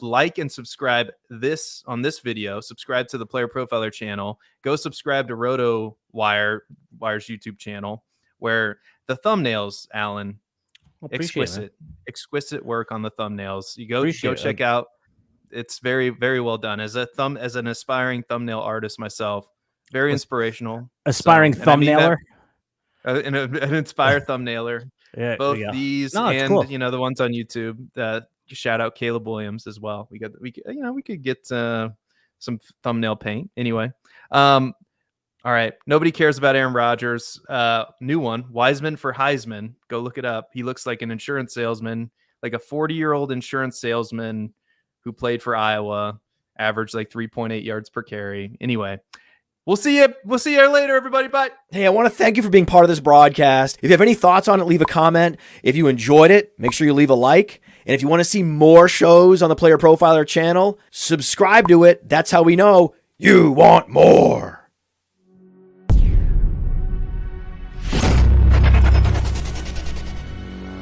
Like and subscribe on this video. Subscribe to the Player Profiler channel. Go subscribe to Wire's YouTube channel, where the thumbnails, Alan, exquisite work on the thumbnails. You go check out. It's very, very well done. As an aspiring thumbnail artist myself, very inspirational. Aspiring thumbnailer, an inspired thumbnailer. Yeah, both these and cool. The ones on YouTube. Shout out Caleb Williams as well. We could get some thumbnail paint anyway. All right. Nobody cares about Aaron Rodgers. New one, Wiseman for Heisman. Go look it up. He looks like an insurance salesman, like a 40-year-old insurance salesman who played for Iowa, averaged like 3.8 yards per carry. Anyway, we'll see you later, everybody. Bye. Hey, I want to thank you for being part of this broadcast. If you have any thoughts on it, leave a comment. If you enjoyed it, make sure you leave a like. And if you want to see more shows on the Player Profiler channel, subscribe to it. That's how we know you want more.